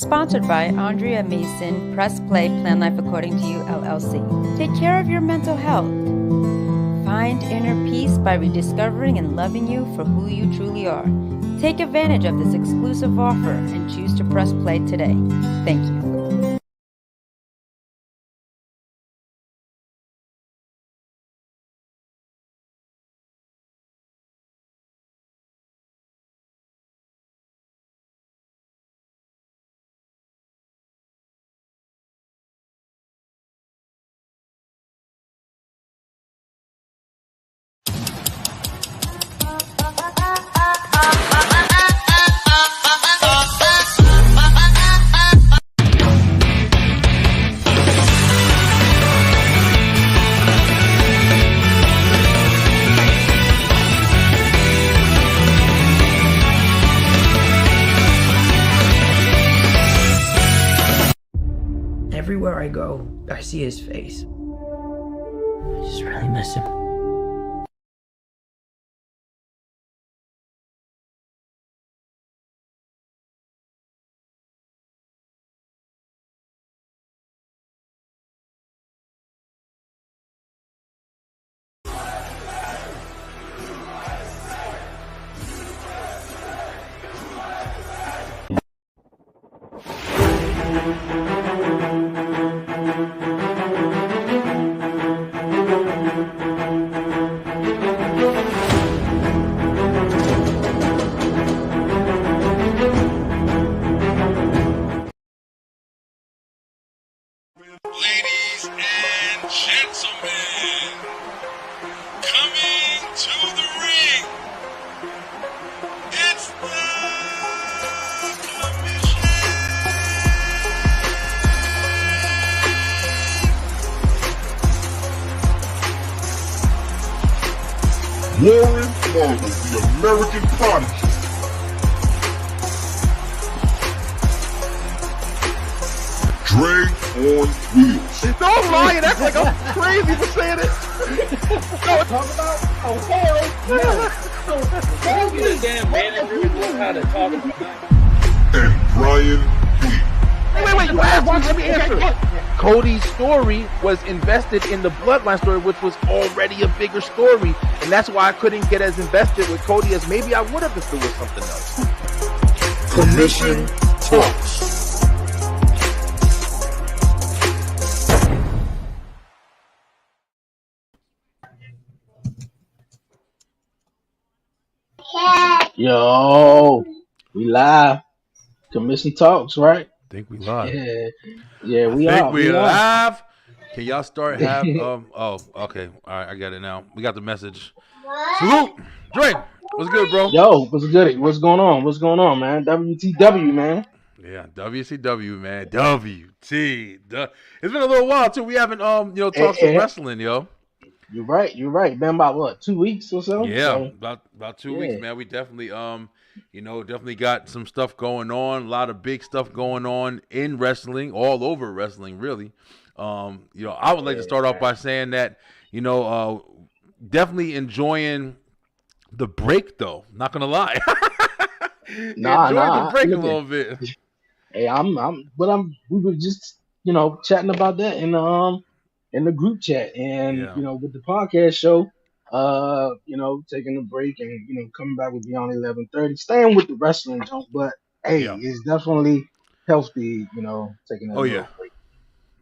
Sponsored by Andrea Mason, Press Play, Plan Life According to You, LLC. Take care of your mental health. Find inner peace by rediscovering and loving you for who you truly are. Take advantage of this exclusive offer and choose to press play today. Thank you. Everywhere I go, I see his face. I just really miss him. Ladies and gentlemen, coming to the ring, it's the Warren Marvel, the American Prodigy. Dre on wheels. Don't lie and act like I'm crazy for saying it. Talk about hell no. You the damn manager who knows how to talk about. And Brian Lee. Wait, you asked me, let me answer. Cody's story was invested in the Bloodline story, which was already a bigger story, and that's why I couldn't get as invested with Cody as maybe I would have if it was something else. Commission Talks. Yo, we live. Commission Talks, right? Think we live. Yeah, we I are. think we live. Can y'all start have oh, okay. All right, I got it now. We got the message. Salute. Drake. What's good, bro? Yo, what's good? What's going on? What's going on, man? WTW, man. Yeah, WCW, man. It's been a little while too. We haven't talked some wrestling, yo. You're right. Been about what, 2 weeks or so? Yeah, about 2 weeks, man. We definitely definitely got some stuff going on. A lot of big stuff going on in wrestling, all over wrestling, really. I would like to start off by saying that, definitely enjoying the break, though. Not gonna lie. Enjoyed the break a little bit. Hey, we were just, chatting about that in the group chat, and with the podcast show, taking a break and coming back with Beyond 11:30, staying with the wrestling junk, but hey, it's definitely healthy, taking a little break.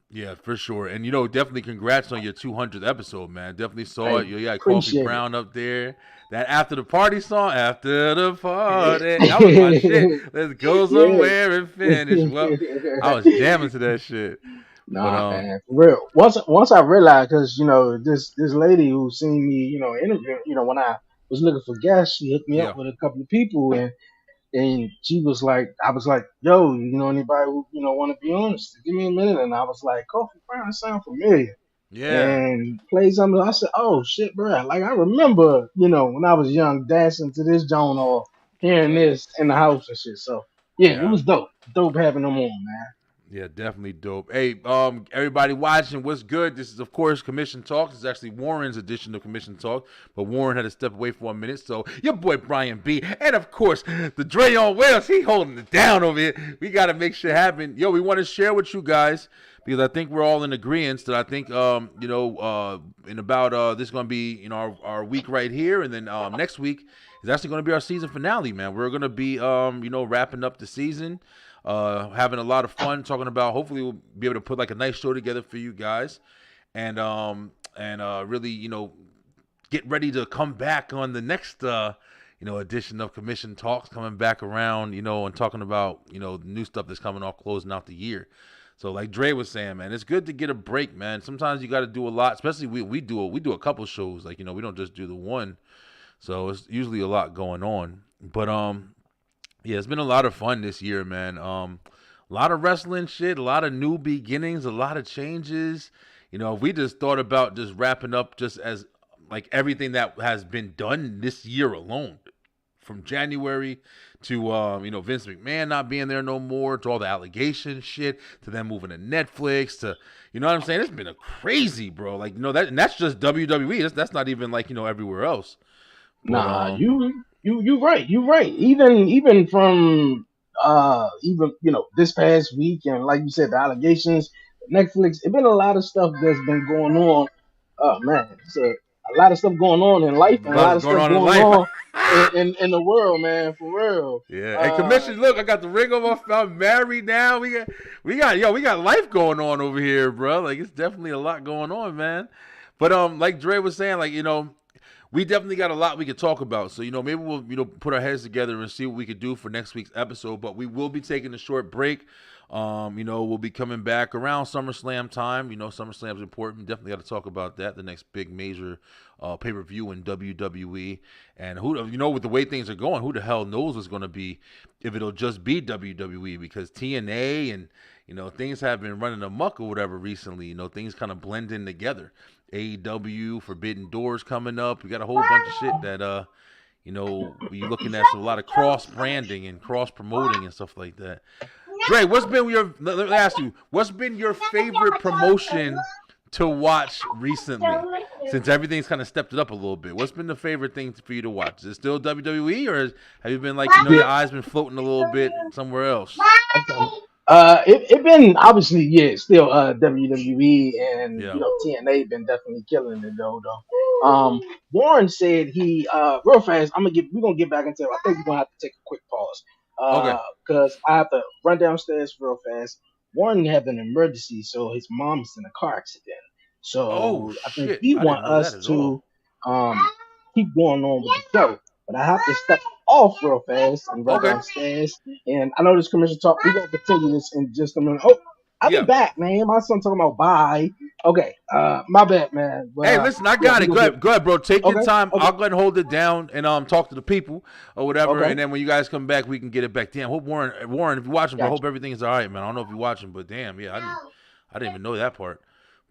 Yeah, for sure. And definitely congrats on your 200th episode, man. Definitely saw it. You got Coffee Brown up there. That after the party song, after the party, that was my shit. Let's go somewhere and finish. Well, I was jamming to that shit. Nah, man, for real. Once I realized, because this lady who seen me, interview, when I was looking for guests, she hooked me up with a couple of people, and she was like, I was like, yo, anybody who want to be on this? Give me a minute, and I was like, Coffee Brown sound familiar. Yeah. And played something. I said, oh shit, bro. Like I remember, when I was young, dancing to this joint or hearing this in the house and shit. So yeah, it was dope. Dope having them on, man. Yeah, definitely dope. Hey, everybody watching, what's good? This is, of course, Commission Talks. It's actually Warren's edition of Commission Talk, but Warren had to step away for 1 minute. So your boy Brian B, and of course the Dre on Wales, he holding it down over here. We got to make shit happen. Yo, we want to share with you guys because I think we're all in agreement that I think in about this is going to be our week right here, and then next week is actually going to be our season finale, man. We're going to be wrapping up the season. Having a lot of fun talking about. Hopefully, we'll be able to put like a nice show together for you guys, and really get ready to come back on the next edition of Commission Talks, coming back around and talking about the new stuff that's coming off, closing out the year. So like Dre was saying, man, it's good to get a break, man. Sometimes you got to do a lot, especially we do a couple shows, like we don't just do the one, so it's usually a lot going on, but yeah, it's been a lot of fun this year, man. A lot of wrestling shit, a lot of new beginnings, a lot of changes. If we just thought about just wrapping up just as like everything that has been done this year alone, from January to Vince McMahon not being there no more, to all the allegation shit, to them moving to Netflix, to what I'm saying. It's been a crazy, bro. Like that, and that's just WWE. That's not even like everywhere else. But, nah, you're right. You're right. Even from this past week, and like you said, the allegations, Netflix. It's been a lot of stuff that's been going on. Oh man, it's a lot of stuff going on in life, and a lot of stuff going on in the world, man. For real. Yeah. Hey, Commission, look, I got the ring on my. I'm married now. We got life going on over here, bro. Like it's definitely a lot going on, man. But like Dre was saying, like we definitely got a lot we could talk about. So, maybe we'll, put our heads together and see what we could do for next week's episode. But we will be taking a short break. We'll be coming back around SummerSlam time. SummerSlam's important. Definitely got to talk about that. The next big major pay-per-view in WWE. And with the way things are going, who the hell knows what's going to be if it'll just be WWE, because TNA and, things have been running amok or whatever recently. Things kind of blend in together. AEW, Forbidden Doors coming up. We got a whole bunch of shit that, we're looking at a lot of cross-branding and cross-promoting and stuff like that. Dre, let me ask you, what's been your favorite promotion to watch recently? Since everything's kind of stepped it up a little bit, what's been the favorite thing for you to watch? Is it still WWE, or have you been like, your eyes been floating a little bit somewhere else? It been obviously, still WWE, and TNA been definitely killing it though. Warren said he real fast. We're gonna get back into it. I think we're gonna have to take a quick pause. Okay. Because I have to run downstairs real fast. Warren had an emergency, so his mom's in a car accident. So I think he want us to keep going on with the show. But I have to step off real fast and run downstairs. And I know this Commission Talk. We're gonna continue this in just a minute. Oh, I'll be back, man. My son talking about bye. Okay, my bad, man. But, hey, listen, I got it. Go ahead, bro. Take your time. Okay. I'll go ahead and hold it down and talk to the people or whatever. And then when you guys come back, we can get it back. Damn, hope Warren, if you're watching, I hope everything is all right, man. I don't know if you're watching, but damn, I didn't even know that part.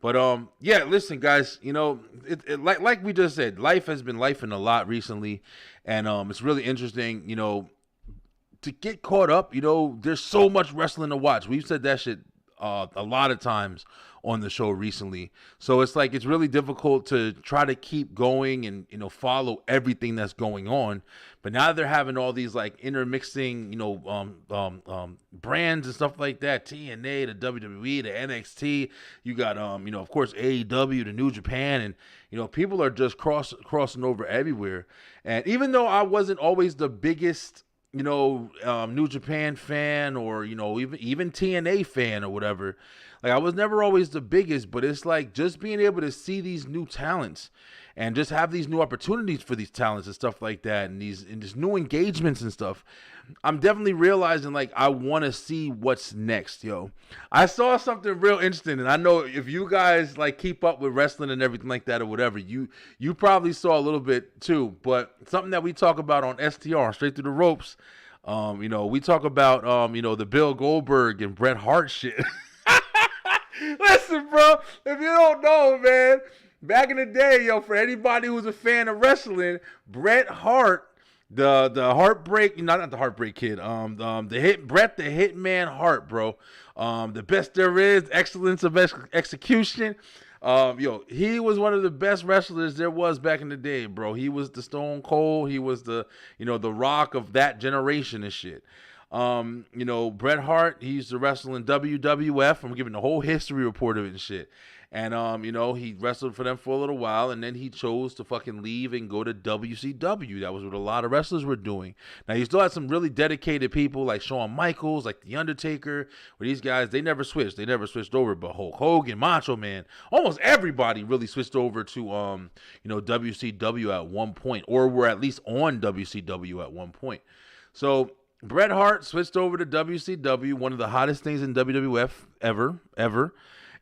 But listen, guys, like we just said, life has been lifing a lot recently, and it's really interesting, to get caught up. There's so much wrestling to watch. We've said that shit a lot of times on the show recently, so it's like it's really difficult to try to keep going and follow everything that's going on. But now they're having all these like intermixing brands and stuff like that, TNA, the WWE, the NXT, you got of course AEW, the New Japan, and people are just crossing over everywhere. And even though I wasn't always the biggest New Japan fan, or even TNA fan or whatever, like I was never always the biggest, but it's like just being able to see these new talents and just have these new opportunities for these talents and stuff like that, and these new engagements and stuff. I'm definitely realizing like I want to see what's next, yo. I saw something real interesting, and I know if you guys like keep up with wrestling and everything like that or whatever, you probably saw a little bit too. But something that we talk about on STR, Straight Through the Ropes, we talk about the Bill Goldberg and Bret Hart shit. Listen, bro, if you don't know, man, back in the day, for anybody who's a fan of wrestling, Bret Hart The Heartbreak, not the Heartbreak Kid. Bret the Hitman Hart, bro. The best there is, excellence of execution. He was one of the best wrestlers there was back in the day, bro. He was the Stone Cold. He was the Rock of that generation and shit. Bret Hart, he used to wrestle in WWF. I'm giving the whole history report of it and shit. And, he wrestled for them for a little while, and then he chose to fucking leave and go to WCW. That was what a lot of wrestlers were doing. Now, you still had some really dedicated people like Shawn Michaels, like The Undertaker, where these guys, they never switched. They never switched over, but Hulk Hogan, Macho Man, almost everybody really switched over to, WCW at one point, or were at least on WCW at one point. So, Bret Hart switched over to WCW, one of the hottest things in WWF ever.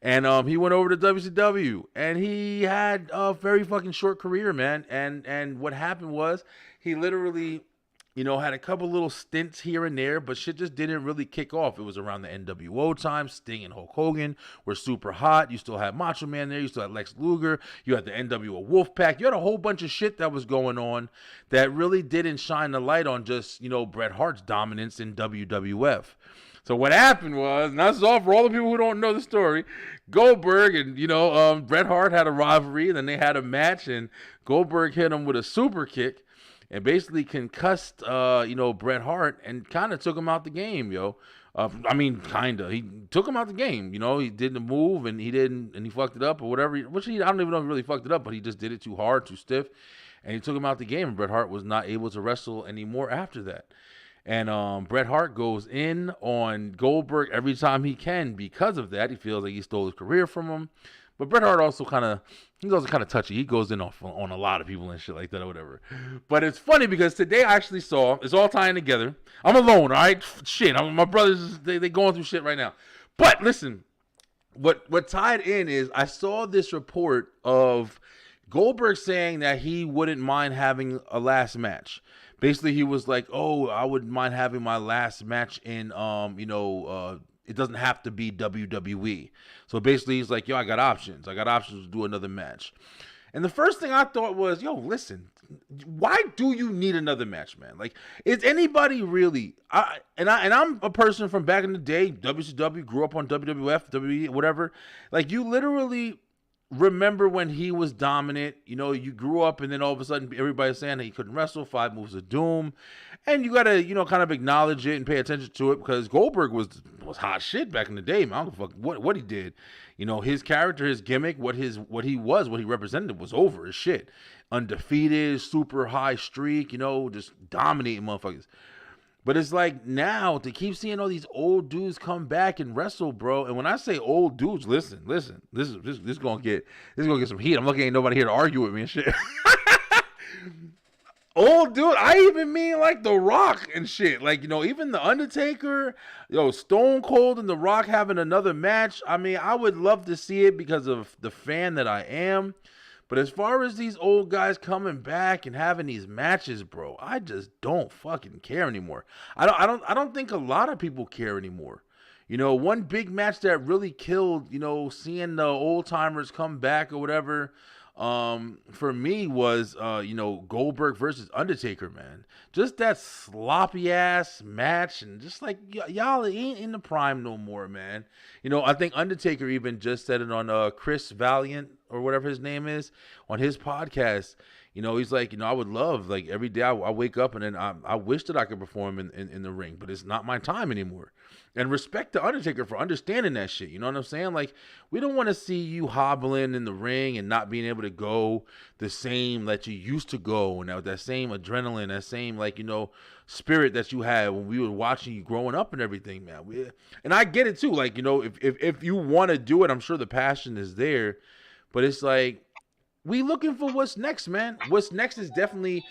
And he went over to WCW, and he had a very fucking short career, man. And what happened was he literally, had a couple little stints here and there, but shit just didn't really kick off. It was around the NWO time. Sting and Hulk Hogan were super hot. You still had Macho Man there. You still had Lex Luger. You had the NWO Wolfpack. You had a whole bunch of shit that was going on that really didn't shine the light on just, Bret Hart's dominance in WWF. So what happened was, and that's all for all the people who don't know the story, Goldberg and, Bret Hart had a rivalry, and then they had a match, and Goldberg hit him with a super kick and basically concussed, Bret Hart and kind of took him out the game, yo. Kind of. He took him out the game, He didn't move, and he fucked it up or whatever, I don't even know if he really fucked it up, but he just did it too hard, too stiff, and he took him out the game, and Bret Hart was not able to wrestle anymore after that. And Bret Hart goes in on Goldberg every time he can because of that. He feels like he stole his career from him. But Bret Hart also kind of touchy. He goes in on a lot of people and shit like that or whatever. But it's funny because today I actually saw, it's all tying together. I'm alone, all right? Shit, my brothers, they going through shit right now. But listen, what tied in is I saw this report of Goldberg saying that he wouldn't mind having a last match. Basically, he was like, "Oh, I wouldn't mind having my last match in, it doesn't have to be WWE." So basically, he's like, "Yo, I got options. I got options to do another match." And the first thing I thought was, "Yo, listen, why do you need another match, man? Like, is anybody really?" I'm a person from back in the day, WCW, grew up on WWF, WWE, whatever. Like, you literally remember when he was dominant, you grew up and then all of a sudden everybody's saying that he couldn't wrestle, 5 moves of doom. And you got to, kind of acknowledge it and pay attention to it because Goldberg was hot shit back in the day, man. I don't give a fuck what he did. His character, his gimmick, what he represented was over as shit. Undefeated, super high streak, just dominating motherfuckers. But it's like now to keep seeing all these old dudes come back and wrestle, bro. And when I say old dudes, listen, this is gonna get some heat. I'm lucky ain't nobody here to argue with me and shit. Old dude, I even mean like The Rock and shit. Like, even The Undertaker, Stone Cold and The Rock having another match. I mean, I would love to see it because of the fan that I am. But as far as these old guys coming back and having these matches, bro, I just don't fucking care anymore. I don't think a lot of people care anymore. One big match that really killed, seeing the old timers come back or whatever, for me was, Goldberg versus Undertaker, man. Just that sloppy ass match, and just like y'all ain't in the prime no more, man. I think Undertaker even just said it on Chris Valiant or whatever his name is on his podcast. He's like, I would love, like, every day I wake up and then I wish that I could perform in the ring, but it's not my time anymore. And respect to Undertaker for understanding that shit. You know what I'm saying? Like, we don't want to see you hobbling in the ring and not being able to go the same that you used to go, and that same adrenaline, that same, like, spirit that you had when we were watching you growing up and everything, man. And I get it too. Like, if you want to do it, I'm sure the passion is there, but it's like, we looking for what's next, man. What's next is definitely,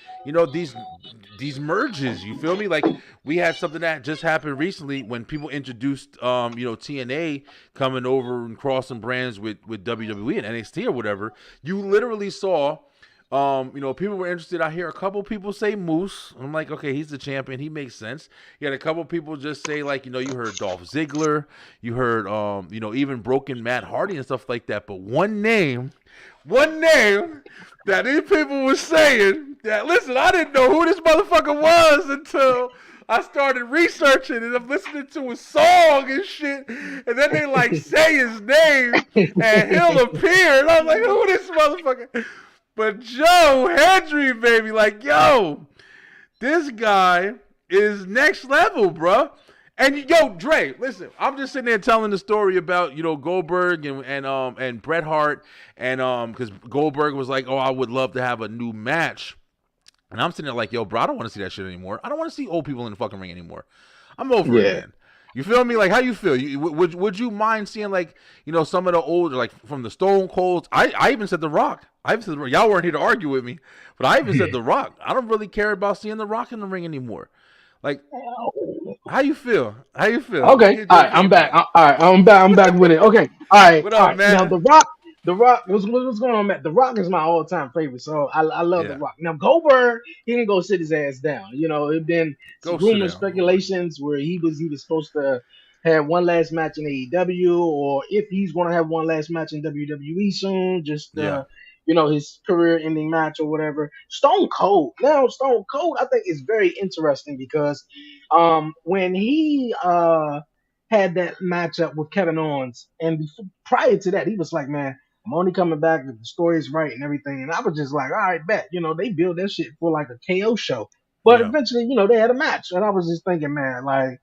these merges. You feel me? Like, we had something that just happened recently when people introduced, TNA coming over and crossing brands with WWE and NXT or whatever. You literally saw, people were interested. I hear a couple people say Moose. I'm like, okay, he's the champion. He makes sense. You had a couple people just say, like, you heard Dolph Ziggler. You heard, even Broken Matt Hardy and stuff like that. But one name that these people were saying that, listen, I didn't know who this motherfucker was until I started researching and I'm listening to his song and shit. And then they like say his name and he'll appear. And I'm like, who this motherfucker? But Joe Hendry, baby, like, yo, this guy is next level, bro. And yo, Dre, listen, I'm just sitting there telling the story about, you know, Goldberg and Bret Hart, and because Goldberg was like, oh, I would love to have a new match, and I'm sitting there like, yo, bro, I don't want to see that shit anymore. I don't want to see old people in the fucking ring anymore. I'm over it, man. You feel me? Like, how you feel? Would you mind seeing, like, you know, some of the old, like, from the Stone Colds? I even said The Rock. Y'all weren't here to argue with me, but I even said The Rock. I don't really care about seeing The Rock in the ring anymore. Like, how you feel? Okay, all right, I'm back. All right, I'm back with it. Okay, all right. What up, man? Now, The Rock, what's going on, Matt? The Rock is my all-time favorite, so I love The Rock. Now, Goldberg, he can go sit his ass down. You know, it been rumors, speculations where he was supposed to have one last match in AEW, or if he's going to have one last match in WWE soon, you know, his career-ending match or whatever. Stone Cold. Now, Stone Cold, I think, is very interesting because when he had that matchup with Kevin Owens, and prior to that, he was like, man, I'm only coming back if the story is right and everything. And I was just like, all right, bet. You know, they built that shit for like a KO show. But eventually, you know, they had a match. And I was just thinking, man, like,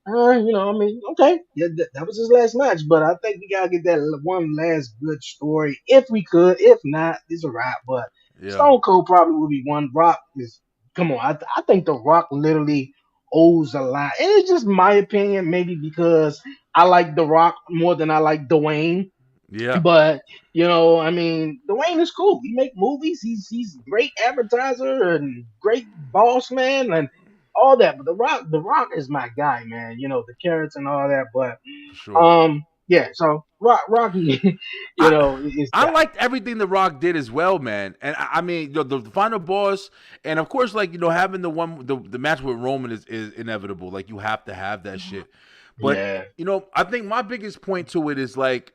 you know, I mean, okay, yeah, that was his last match, but I think we gotta get that one last good story if we could. If not, it's a wrap. But Stone Cold probably will be one. Rock is, come on, I think The Rock literally owes a lot, and it's just my opinion, maybe because I like The Rock more than I like Dwayne. Yeah, but you know, I mean, Dwayne is cool. He make movies. He's great advertiser and great boss man and all that. But The Rock is my guy, man. You know, the carrots and all that. But yeah. So Rocky, you know, I liked everything The Rock did as well, man. And I mean, the final boss, and of course, like, you know, having the match with Roman is inevitable. Like, you have to have that shit. But you know, I think my biggest point to it is like,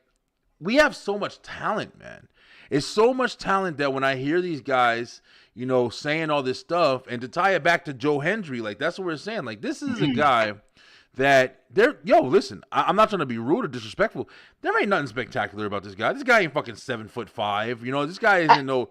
we have so much talent, man. It's so much talent that when I hear these guys, you know, saying all this stuff, and to tie it back to Joe Hendry, like, that's what we're saying. Like, this is a guy that listen, I'm not trying to be rude or disrespectful. There ain't nothing spectacular about this guy. This guy ain't fucking 7'5". You know, this guy isn't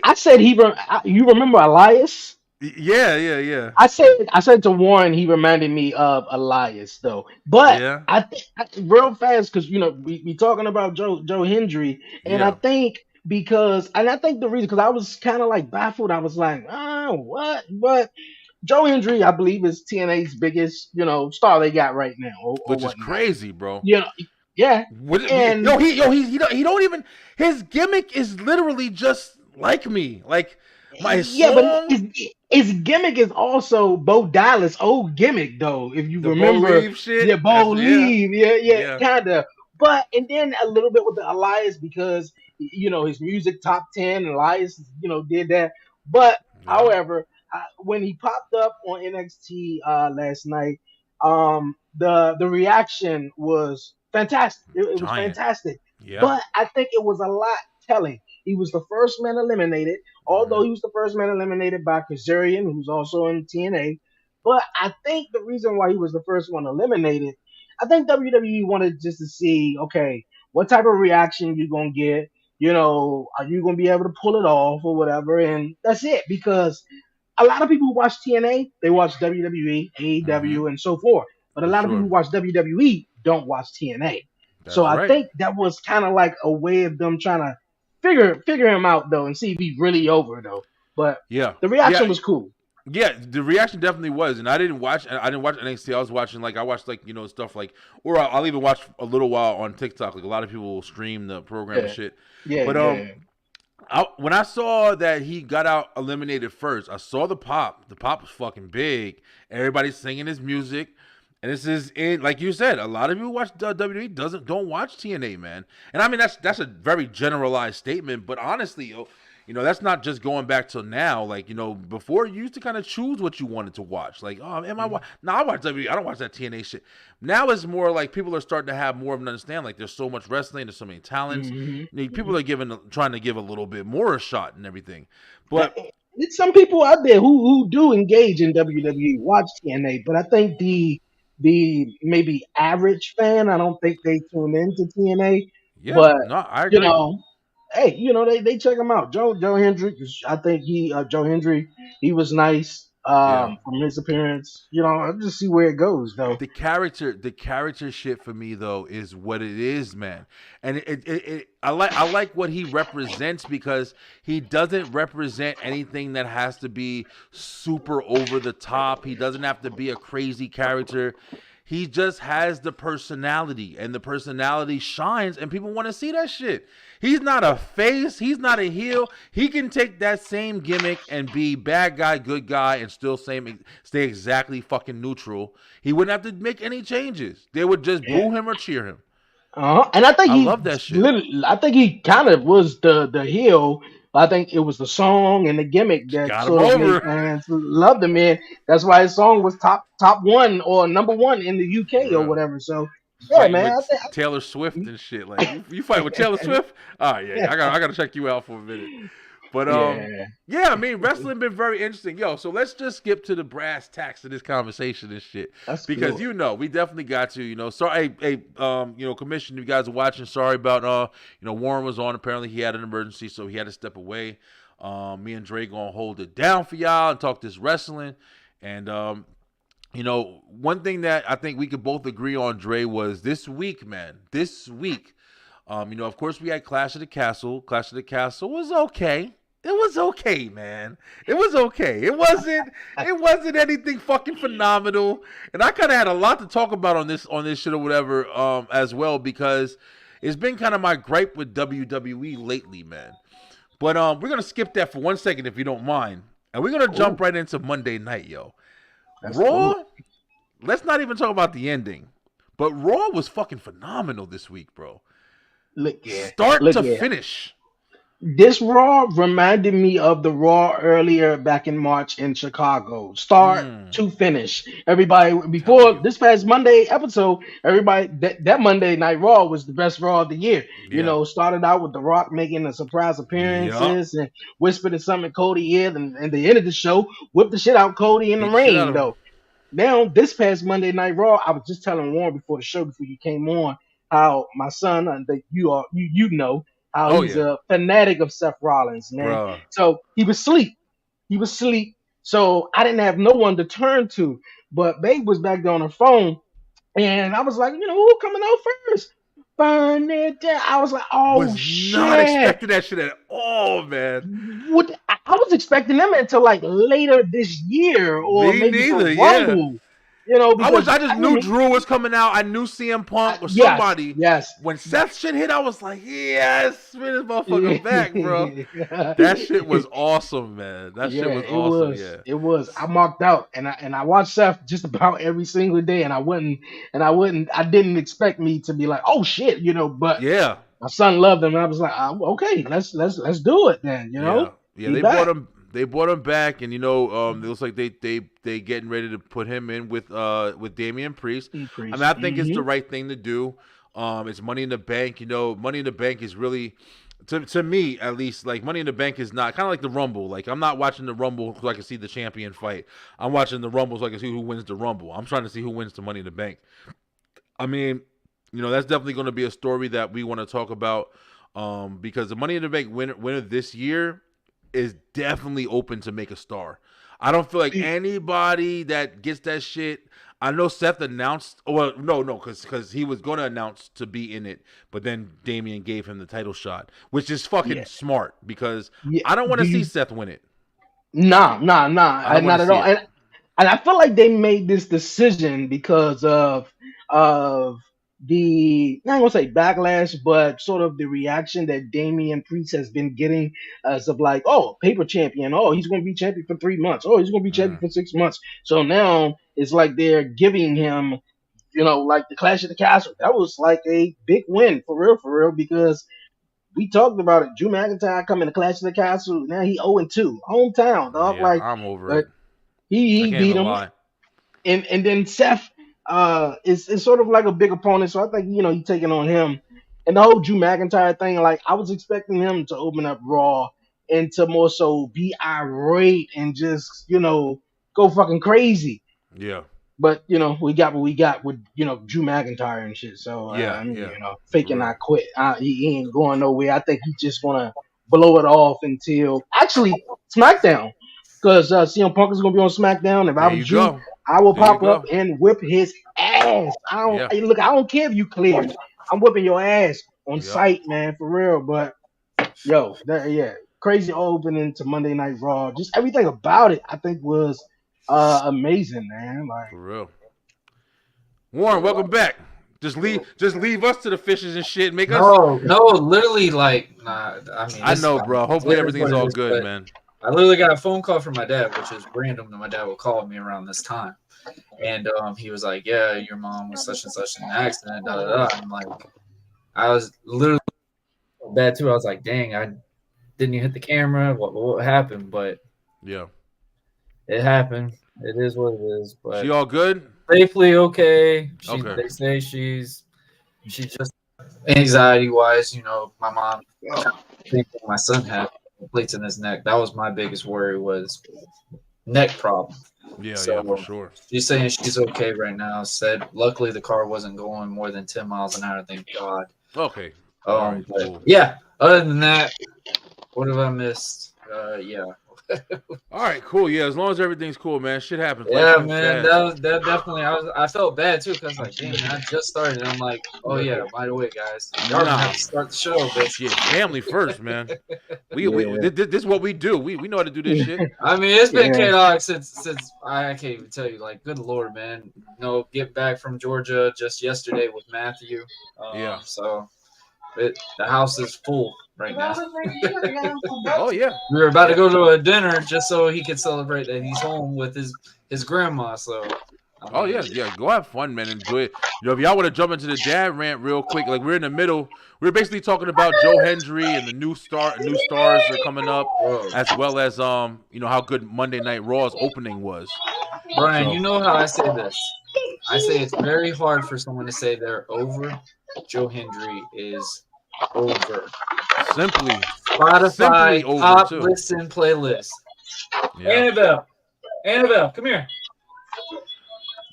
I said you remember Elias? Yeah. I said to Warren, he reminded me of Elias, though. But I think real fast, because, you know, we talking about Joe Hendry, and I think I think the reason, because I was kind of like baffled. I was like, what? But Joe Hendry, I believe, is TNA's biggest, you know, star they got right now, which is crazy, bro. You know, yeah. And he don't even, his gimmick is literally just like me, like. But his gimmick is also Bo Dallas' old gimmick, though. If you remember, Bo Leave shit. Bo Leave, kind of. But and then a little bit with the Elias, because you know his music top 10. Elias, you know, did that. But however, when he popped up on NXT last night, the reaction was fantastic. It was fantastic. Yeah. But I think it was a lot telling. He was the first man eliminated, although he was the first man eliminated by Kazarian, who's also in TNA. But I think the reason why he was the first one eliminated, I think WWE wanted just to see, okay, what type of reaction you going to get? You know, are you going to be able to pull it off or whatever? And that's it, because a lot of people who watch TNA, they watch WWE, AEW, and so forth. But a lot of people who watch WWE don't watch TNA. So I think that was kind of like a way of them trying to figure him out, though, and see if he's really over, though. But the reaction was cool. Yeah, the reaction definitely was, and I didn't watch NXT. I watched you know, stuff like, or I'll even watch a little while on TikTok. Like, a lot of people will stream the program and shit. When I saw that he got out eliminated first, I saw the pop. The pop was fucking big. Everybody's singing his music. And this is like you said, a lot of you who watch WWE don't watch TNA, man. And I mean, that's a very generalized statement, but honestly, You know, that's not just going back to now. Like, you know, before you used to kind of choose what you wanted to watch. Like, oh, am I No, I watch WWE. I don't watch that TNA shit. Now it's more like people are starting to have more of an understanding. Like, there's so much wrestling, there's so many talents. People are trying to give a little bit more a shot and everything. But there's some people out there who do engage in WWE, watch TNA, but I think the maybe average fan, I don't think they tune into TNA. yeah, But no, I agree. Hey, they check him out. Joe Hendry, I think Joe Hendry, he was nice from his appearance. I'll just see where it goes though. The character shit for me though is what it is, man. And I like what he represents, because he doesn't represent anything that has to be super over the top. He doesn't have to be a crazy character. He just has the personality, and the personality shines, and people want to see that shit. He's not a face. He's not a heel. He can take that same gimmick and be bad guy, good guy, and still stay exactly fucking neutral. He wouldn't have to make any changes. They would just boo him or cheer him. And I think I love that shit. I think he kind of was the heel. I think it was the song and the gimmick that sort of made fans love him, man. That's why his song was top one or number one in the UK or whatever. So yeah, man. Taylor Swift and shit. Like, you fight with Taylor Swift? Oh yeah, I gotta check you out for a minute. But yeah, I mean, wrestling been very interesting. Yo, so let's just skip to the brass tacks of this conversation and shit. That's because cool. We definitely got to, sorry, Commission, you guys are watching. Sorry about Warren was on. Apparently he had an emergency, so he had to step away. Me and Dre gonna hold it down for y'all and talk this wrestling. And one thing that I think we could both agree on, Dre, was this week, man. This week, of course we had Clash of the Castle. Clash of the Castle was okay. It was okay, man. It was okay. It wasn't anything fucking phenomenal. And I kind of had a lot to talk about on this shit or whatever as well, because it's been kind of my gripe with WWE lately, man. But we're going to skip that for 1 second if you don't mind. And we're going to jump right into Monday night, yo. That's Raw, cool. Let's not even talk about the ending. But Raw was fucking phenomenal this week, bro. Start to finish. This Raw reminded me of the Raw earlier back in March in Chicago. Start to finish. Everybody, before this past Monday episode, everybody, that Monday Night Raw was the best Raw of the year. Yeah. Started out with The Rock making a surprise appearances and whispered something in Cody's ear, and the end of the show, whipped the shit out Cody in the ring, though. Now, this past Monday Night Raw, I was just telling Warren before the show, before you came on, how my son, that you know, how he's a fanatic of Seth Rollins, man. Bruh. So he was asleep. So I didn't have no one to turn to. But Babe was back there on her phone, and I was like, who coming out first? Burn it down. I was like, shit. Not expecting that shit at all, man. I was expecting them until like later this year, or Me maybe neither, for Rumble. I just knew Drew was coming out. I knew CM Punk or somebody. Yes. When Seth shit hit, I was like, yes, bring this motherfucker back, bro. That shit was awesome, man. That shit was awesome. It was. I marked out, and I watched Seth just about every single day, and I didn't expect me to be like, oh shit, but yeah, my son loved him, and I was like, okay, let's do it then, Yeah, they brought him. They brought him back, and it looks like they getting ready to put him in with Damian Priest. I think it's the right thing to do. It's Money in the Bank. Money in the Bank is really, to me at least, like Money in the Bank is not kind of like the Rumble. Like, I'm not watching the Rumble so I can see the champion fight. I'm watching the Rumble so I can see who wins the Rumble. I'm trying to see who wins the Money in the Bank. I mean, that's definitely going to be a story that we want to talk about because the Money in the Bank winner this year is definitely open to make a star. I don't feel like anybody that gets that shit. I know Seth announced, because he was going to announce to be in it, but then Damian gave him the title shot, which is fucking smart, because I don't want to see Seth win it. Nah, not at all. And I feel like they made this decision because of the, not gonna say backlash, but sort of the reaction that Damian Priest has been getting as of like, paper champion, he's gonna be champion for 3 months, he's gonna be champion for 6 months. So now it's like they're giving him, like the Clash of the Castle. That was like a big win for real, because we talked about it. Drew McIntyre coming to Clash of the Castle. Now he 0-2, hometown dog. Yeah, like, I'm over but it. he beat him, lie. and then Seth is sort of like a big opponent. So I think he's taking on him, and the whole Drew McIntyre thing. Like I was expecting him to open up Raw and to more so be irate and just go fucking crazy. Yeah. But we got what we got with Drew McIntyre and shit. So faking not quit. He ain't going nowhere. I think he's just gonna blow it off until actually SmackDown, because CM Punk is gonna be on SmackDown. If I was you, I will pop up and whip his ass. I don't care if you cleared. I'm whipping your ass on sight, man, for real. But crazy opening to Monday Night Raw. Just everything about it, I think, was amazing, man. Like, for real. Warren, welcome back. Just leave us to the fishes and shit. Make us. No, literally, like, nah. I know, bro. Hopefully everything's all good, man. I literally got a phone call from my dad, which is random that my dad would call me around this time, and he was like, "Yeah, your mom was such and such in an accident." Da, da, da. I'm like, I was literally bad too. I was like, "Dang, I didn't even hit the camera. What happened?" But yeah, it happened. It is what it is. But she all good? Safely okay. Okay. They say she's just anxiety wise. My mom thinking my son had plates in his neck. That was my biggest worry, was neck problem. Yeah, for sure. She's saying she's okay right now. Said luckily the car wasn't going more than 10 miles an hour. Thank God. Okay. Right, cool. Yeah. Other than that, what have I missed? Yeah. All right, cool. Yeah, as long as everything's cool, man. Shit happens. Yeah, man. That definitely. I felt bad too, because like, damn, man, I just started. And I'm like, oh yeah, by the way, guys, y'all gonna have to start the show, bitch. Yeah, family first, man. This is what we do. We know how to do this shit. I mean, it's been chaotic since I can't even tell you. Like, good Lord, man. Get back from Georgia just yesterday with Matthew. So the house is full right now. Oh yeah, we were about to go to a dinner just so he could celebrate that he's home with his grandma. So go have fun, man. Enjoy it. If y'all want to jump into the dad rant real quick, like we're in the middle, we're basically talking about Joe Hendry and the new stars are coming up, as well as how good Monday Night Raw's opening was. Brian, you know how I say this. I say it's very hard for someone to say they're over. Joe Hendry is over. Simply Spotify over top too. Listen playlist. Yeah. Annabelle, come here.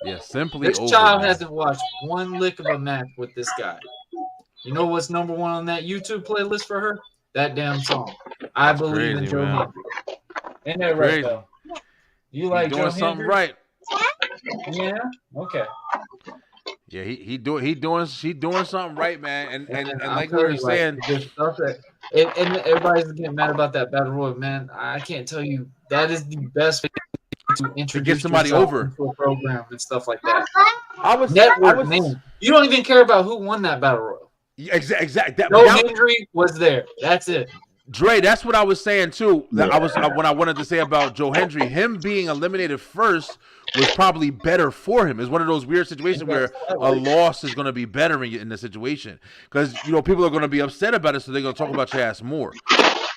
Yeah, simply this over. Child hasn't watched one lick of a match with this guy. You know what's number one on that YouTube playlist for her? That damn song. I believe in Joe Hendry. Ain't that right, though? You like doing Joe something Hendry? right? Yeah. Okay. Yeah, she doing something right, man. And like we were saying, and everybody's getting mad about that battle royal, man. I can't tell you, that is the best way to introduce get somebody over to a program and stuff like that. Man. You don't even care about who won that battle royal. Yeah, exactly. Joe Hendry was there. That's it. Dre, that's what I was saying too. That when I wanted to say about Joe Hendry, him being eliminated first was probably better for him. It's one of those weird situations where a loss is going to be better in the situation, because people are going to be upset about it, so they're going to talk about your ass more.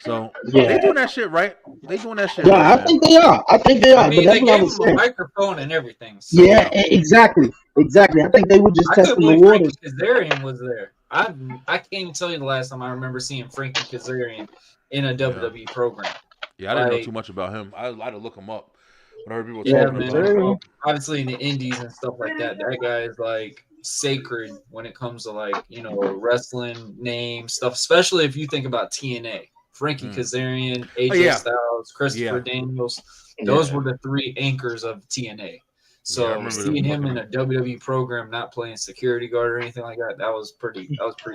So they doing that shit right. They doing that shit. Yeah, right, I think they are. I mean, but that's they what I gave was him saying. a microphone and everything. So. Yeah, exactly. I think they were just testing the waters. Kazarian was there. I can't even tell you the last time I remember seeing Frankie Kazarian in a WWE program. Yeah, I didn't know too much about him. I had to look him up. When I heard people talking about him. Obviously in the indies and stuff like that, that guy is like sacred when it comes to like, wrestling name stuff, especially if you think about TNA. Frankie Kazarian, AJ Styles, Christopher Daniels. Those were the three anchors of TNA. So seeing him in a WWE program, not playing security guard or anything like that, that was pretty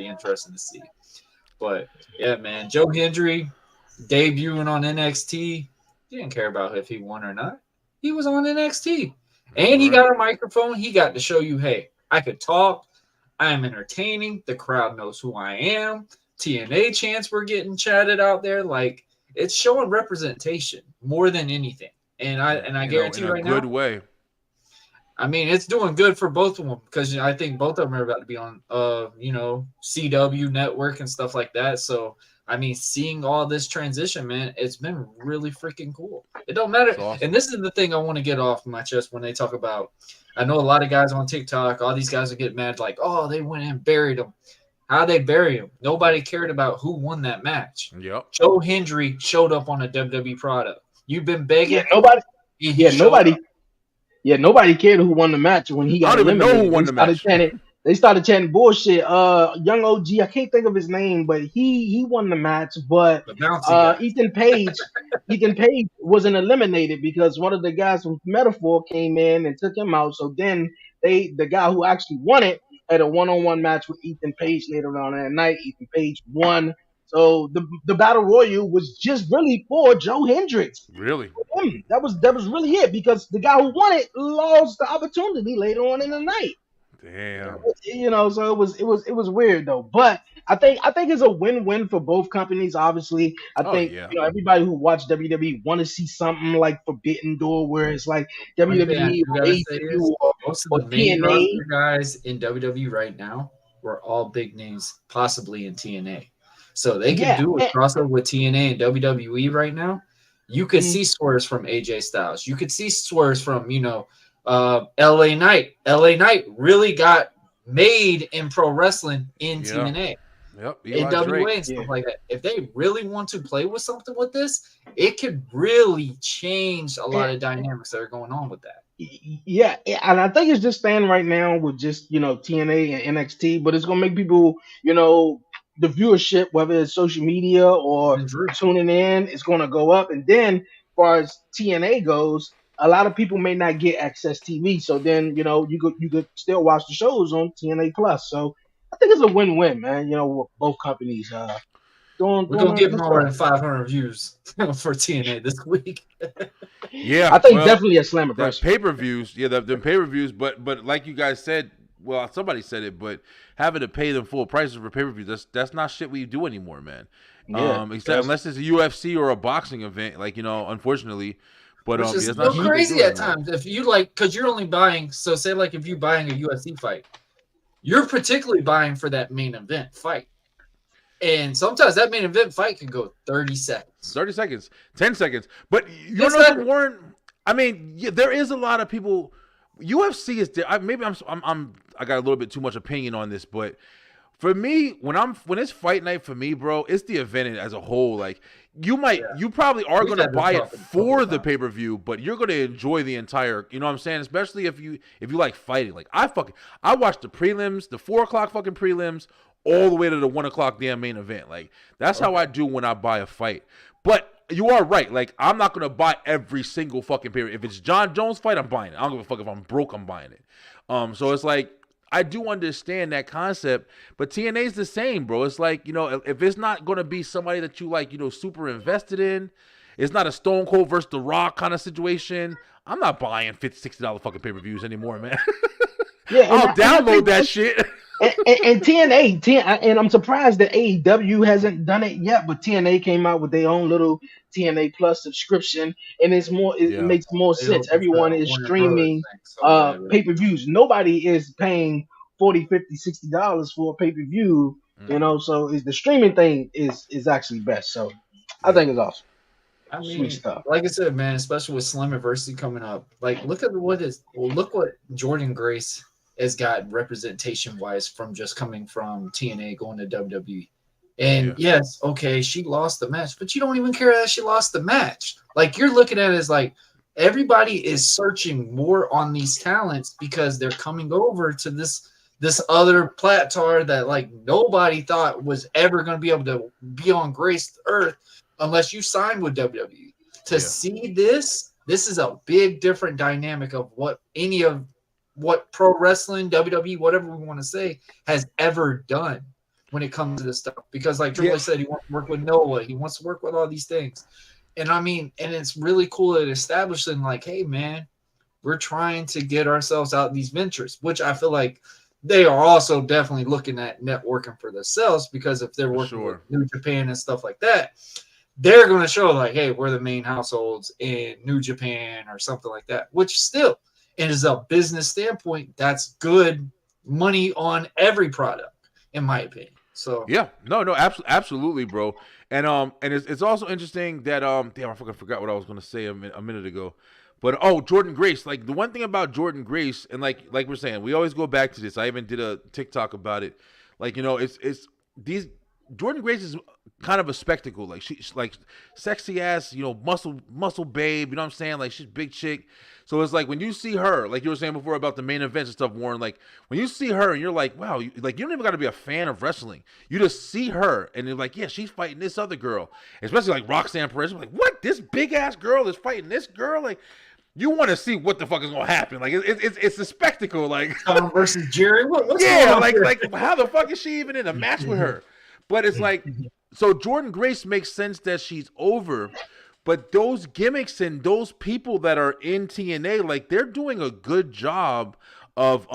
interesting to see. But yeah, man, Joe Hendry debuting on NXT. He didn't care about if he won or not. He was on NXT, and he got a microphone. He got to show you, hey, I could talk. I am entertaining. The crowd knows who I am. TNA chants were getting chatted out there. Like, it's showing representation more than anything. And I guarantee you right now. In a good way. I mean, it's doing good for both of them because I think both of them are about to be on, CW network and stuff like that. So, I mean, seeing all this transition, man, it's been really freaking cool. It don't matter. Awesome. And this is the thing I want to get off my chest when they talk about, I know a lot of guys on TikTok, all these guys will get mad like, oh, they went and buried him. How they bury him? Nobody cared about who won that match. Yep. Joe Hendry showed up on a WWE product. You've been begging. Yeah, nobody cared who won the match when he got eliminated. I don't even know who won the match. They started chanting bullshit. Young OG, I can't think of his name, but he won the match. But Ethan Page wasn't eliminated because one of the guys from Metaphor came in and took him out. So then the guy who actually won it had a one-on-one match with Ethan Page later on that night. Ethan Page won. So the Battle Royal was just really for Joe Hendricks. Really? That was really it because the guy who won it lost the opportunity later on in the night. Damn. So it was weird though. But I think it's a win-win for both companies. Obviously, I think everybody who watched WWE want to see something like Forbidden Door, where it's like WWE or most of the main roster guys in WWE right now were all big names, possibly in TNA. So they can do a crossover with TNA and WWE right now. You could see swerves from AJ Styles. You could see swerves from LA Knight. LA Knight really got made in pro wrestling in TNA. Yep. In WA and stuff like that. If they really want to play with something with this, it could really change a lot of dynamics that are going on with that. Yeah, and I think it's just staying right now with just TNA and NXT, but it's gonna make people the viewership, whether it's social media or tuning in, it's gonna go up. And then as far as TNA goes, a lot of people may not get Access TV, so then you could still watch the shows on TNA Plus. So I think it's a win-win, man. With both companies. We're gonna get more than 500 views for TNA this week. Yeah, I think definitely a Slammiversary. Pay-per-views, the pay-per-views, but like you guys said, well, somebody said it, but having to pay them full prices for pay-per-views, that's not shit we do anymore, man. Except unless it's a UFC or a boxing event, unfortunately. But it's not crazy at times. If you because you're only buying. So say if you're buying a UFC fight, you're particularly buying for that main event fight. And sometimes that main event fight can go 30 seconds. 30 seconds, 10 seconds. But you know, Warren, I mean, there is a lot of people. UFC is maybe I got a little bit too much opinion on this, but for me, when it's fight night for me, bro, it's the event as a whole. Like you probably are going to buy it for the pay-per-view, but you're going to enjoy the entire, you know what I'm saying? Especially if you like fighting. Like I watched the prelims, the 4:00 fucking prelims, all the way to the 1:00 damn main event. Like that's how I do when I buy a fight. But you are right. Like I'm not gonna buy every single fucking pay. If it's John Jones fight, I'm buying it. I don't give a fuck if I'm broke. I'm buying it. So it's like I do understand that concept, but TNA's the same, bro. It's like if it's not gonna be somebody that you like, super invested in, it's not a Stone Cold versus The Rock kind of situation. I'm not buying $50-$60 fucking pay-per-views anymore, man. Yeah, I'll download that shit. And TNA, and I'm surprised that AEW hasn't done it yet, but TNA came out with their own little TNA Plus subscription, and it makes more sense. Everyone is streaming pay-per-views. Nobody is paying $40, $50, $60 for a pay-per-view, so the streaming thing is actually best. So I think it's awesome. I mean, sweet stuff. Like I said, man, especially with Slammiversary coming up, like look what Jordan Grace has got representation wise from just coming from TNA going to WWE. And yes, okay, she lost the match, but you don't even care that she lost the match. Like you're looking at it as like everybody is searching more on these talents because they're coming over to this other plateau that like nobody thought was ever going to be able to be on Grace Earth unless you signed with WWE. To see this is a big different dynamic of what pro wrestling, WWE, whatever we want to say, has ever done when it comes to this stuff. Because like Triple H said, he wants to work with Noah. He wants to work with all these things. And I mean, and it's really cool at establishing like, hey, man, we're trying to get ourselves out in these ventures, which I feel like they are also definitely looking at networking for themselves because if they're working with New Japan and stuff like that, they're going to show like, hey, we're the main households in New Japan or something like that, which still – And as a business standpoint, that's good money on every product, in my opinion. So yeah, no, absolutely, bro. And it's also interesting that damn, I forgot what I was gonna say a minute ago. But Jordynne Grace, like the one thing about Jordynne Grace, and like we're saying, we always go back to this. I even did a TikTok about it. Like, you know, it's these Jordynne Grace is kind of a spectacle. Like she's like sexy ass, you know, muscle babe. You know what I'm saying? Like she's big chick. So it's like when you see her, like you were saying before about the main events and stuff, Warren. Like when you see her and you're like, wow, you don't even got to be a fan of wrestling. You just see her and you're like, yeah, she's fighting this other girl, especially like Roxanne Perez. I'm like, what? This big ass girl is fighting this girl? Like, you want to see what the fuck is gonna happen? Like it's a spectacle. Like Tom versus Jerry. What's yeah, going on like how the fuck is she even in a match with her? But it's like, so Jordynne Grace makes sense that she's over, but those gimmicks and those people that are in TNA, like they're doing a good job of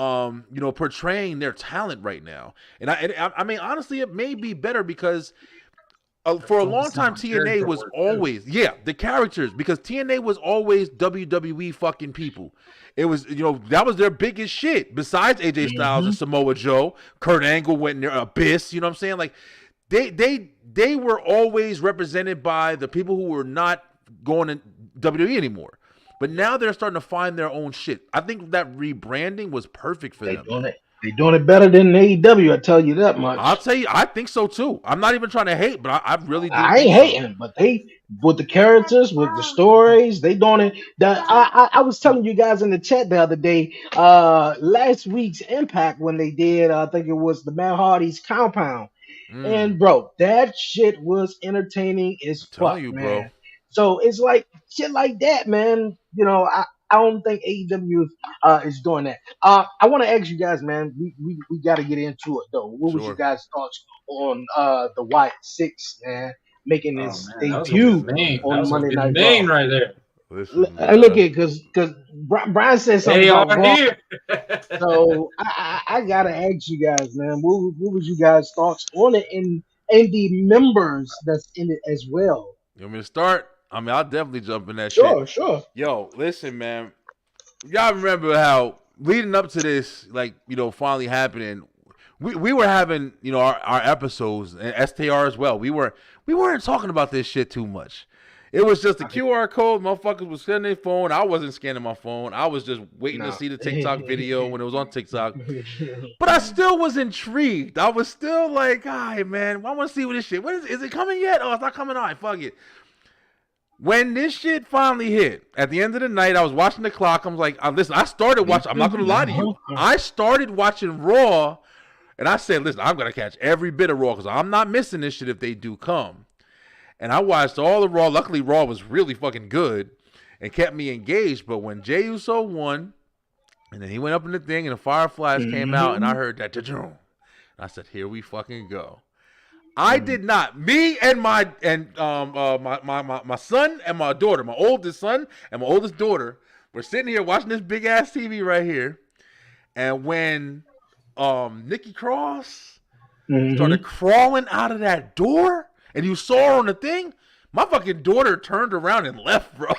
you know, portraying their talent right now. And I mean honestly, it may be better because for a long time TNA was always the characters, because TNA was always WWE fucking people. It was, you know, that was their biggest shit besides AJ Styles and Samoa Joe. Kurt Angle went near Abyss, you know what I'm saying? Like they were always represented by the people who were not going to WWE anymore. But now they're starting to find their own shit. I think that rebranding was perfect for them. They're doing it better than AEW, I tell you that much. I'll tell you, I think so too. I'm not even trying to hate, but I really do. I ain't hating, but they, with the characters, with the stories, they doing it. I was telling you guys in the chat the other day, last week's Impact when they did, I think it was the Matt Hardy's Compound. And bro, that shit was entertaining as fuck, man. Bro. So it's like shit like that, man. You know, I don't think AEW is doing that. I want to ask you guys, man. We got to get into it though. What was your guys' thoughts on the Wyatt Six, man, making his debut on Monday Night Raw? Right there. Listen, look at because Brian said something about Raw. So I gotta ask you guys, man. What was you guys' thoughts on it and the members that's in it as well? You want me to start? I mean, I'll definitely jump in that shit. Sure. Yo, listen, man. Y'all remember how leading up to this, like, you know, finally happening, we were having, you know, our episodes and STR as well. We weren't talking about this shit too much. It was just a QR code. Motherfuckers was scanning their phone. I wasn't scanning my phone. I was just waiting to see the TikTok video when it was on TikTok. But I still was intrigued. I was still like, all right, man, I want to see what this shit. What is it coming yet? Oh, it's not coming. All right, fuck it. When this shit finally hit, at the end of the night, I was watching the clock. I was like, listen, I started watching. I'm not going to lie to you. I started watching Raw, and I said, listen, I'm going to catch every bit of Raw because I'm not missing this shit if they do come. And I watched all the Raw. Luckily, Raw was really fucking good and kept me engaged. But when Jey Uso won, and then he went up in the thing, and the Fireflies came out, and I heard that, I said, here we fucking go. I did not. Me and my son and my daughter, my oldest son and my oldest daughter, were sitting here watching this big ass TV right here. And when Nikki Cross started crawling out of that door, and you saw her on the thing, my fucking daughter turned around and left, bro.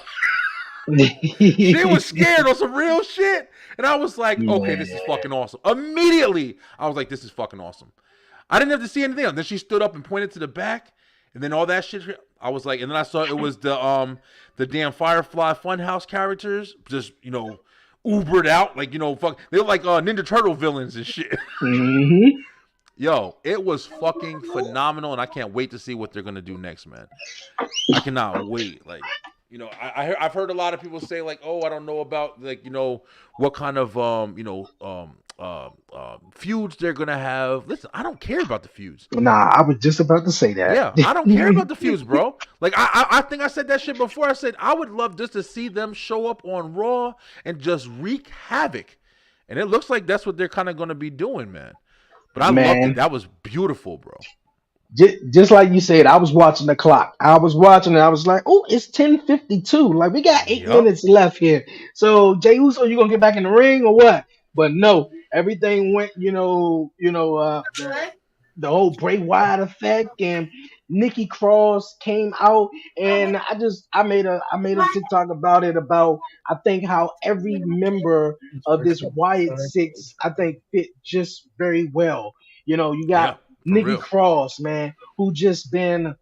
She was scared on some real shit. And I was like, okay, this is fucking awesome. Immediately, I was like, this is fucking awesome. I didn't have to see anything else. Then she stood up and pointed to the back, and then all that shit. I was like, and then I saw it was the damn Firefly Funhouse characters just, you know, Ubered out, like, you know, fuck. They were like Ninja Turtle villains and shit. Yo, it was fucking phenomenal, and I can't wait to see what they're gonna do next, man. I cannot wait. Like, you know, I've heard a lot of people say like, oh, I don't know about like, you know, what kind of feuds they're gonna have. Listen, I don't care about the feuds. Nah, I was just about to say that. Yeah, I don't care about the feuds, bro. Like I think I said that shit before. I said I would love just to see them show up on Raw and just wreak havoc, and it looks like that's what they're kind of gonna be doing, man. But I loved it. That was beautiful, bro. Just like you said, I was watching the clock. I was watching it. I was like, oh, it's 10:52. Like, we got 8 minutes left here. So, Jey Uso, you going to get back in the ring or what? But no, everything went, the whole Bray Wyatt effect. And Nikki Cross came out, and I made a TikTok about it, about I think how every member of this Wyatt Six I think fit just very well. You know, you got Nikki real. Cross, man, who just been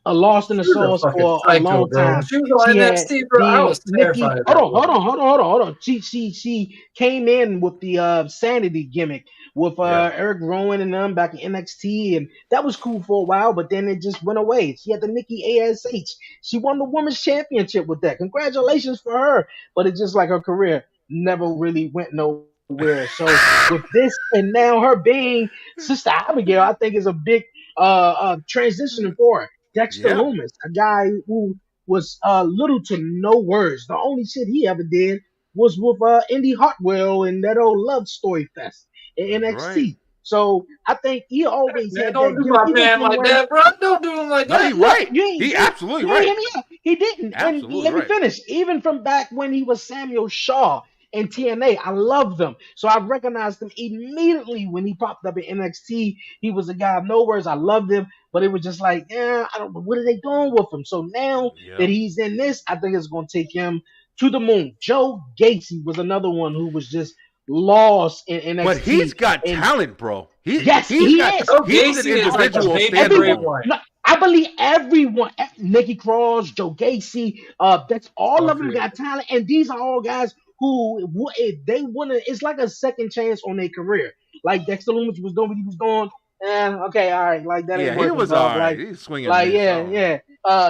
a lost in the sauce for a psycho, long bro. time. She was on NXT, bro. I was terrified. Hold on. She came in with the sanity gimmick with Eric Rowan and them back in NXT, and that was cool for a while, but then it just went away. She had the Nikki ASH. She won the women's championship with that. Congratulations for her. But it's just like her career never really went nowhere. So with this, and now her being Sister Abigail, I think is a big transition for her. Dexter Lumis, a guy who was little to no words. The only shit he ever did was with Indy Hartwell and that old love story fest in NXT. Right. So I think he always had don't that. Do my man like that, bro. Don't do him like that. He's right. He absolutely right. He didn't. Absolutely and let me finish. Even from back when he was Samuel Shaw in TNA, I loved them. So I recognized him immediately when he popped up in NXT. He was a guy of no words. I loved him, but it was just like, I don't know, what are they doing with him? So now that he's in this, I think it's going to take him to the moon. Joe Gacy was another one who was just lost in NXT. But he's got talent, bro. He's an individual standalone. I believe everyone, Nikki Cross, Joe Gacy, that's all of them got talent, and these are all guys who, if they want to, it's like a second chance on their career. Like Dexter Lumis was doing what he was doing. Okay, all right, like that ain't working. He was all right. He's swinging. Like,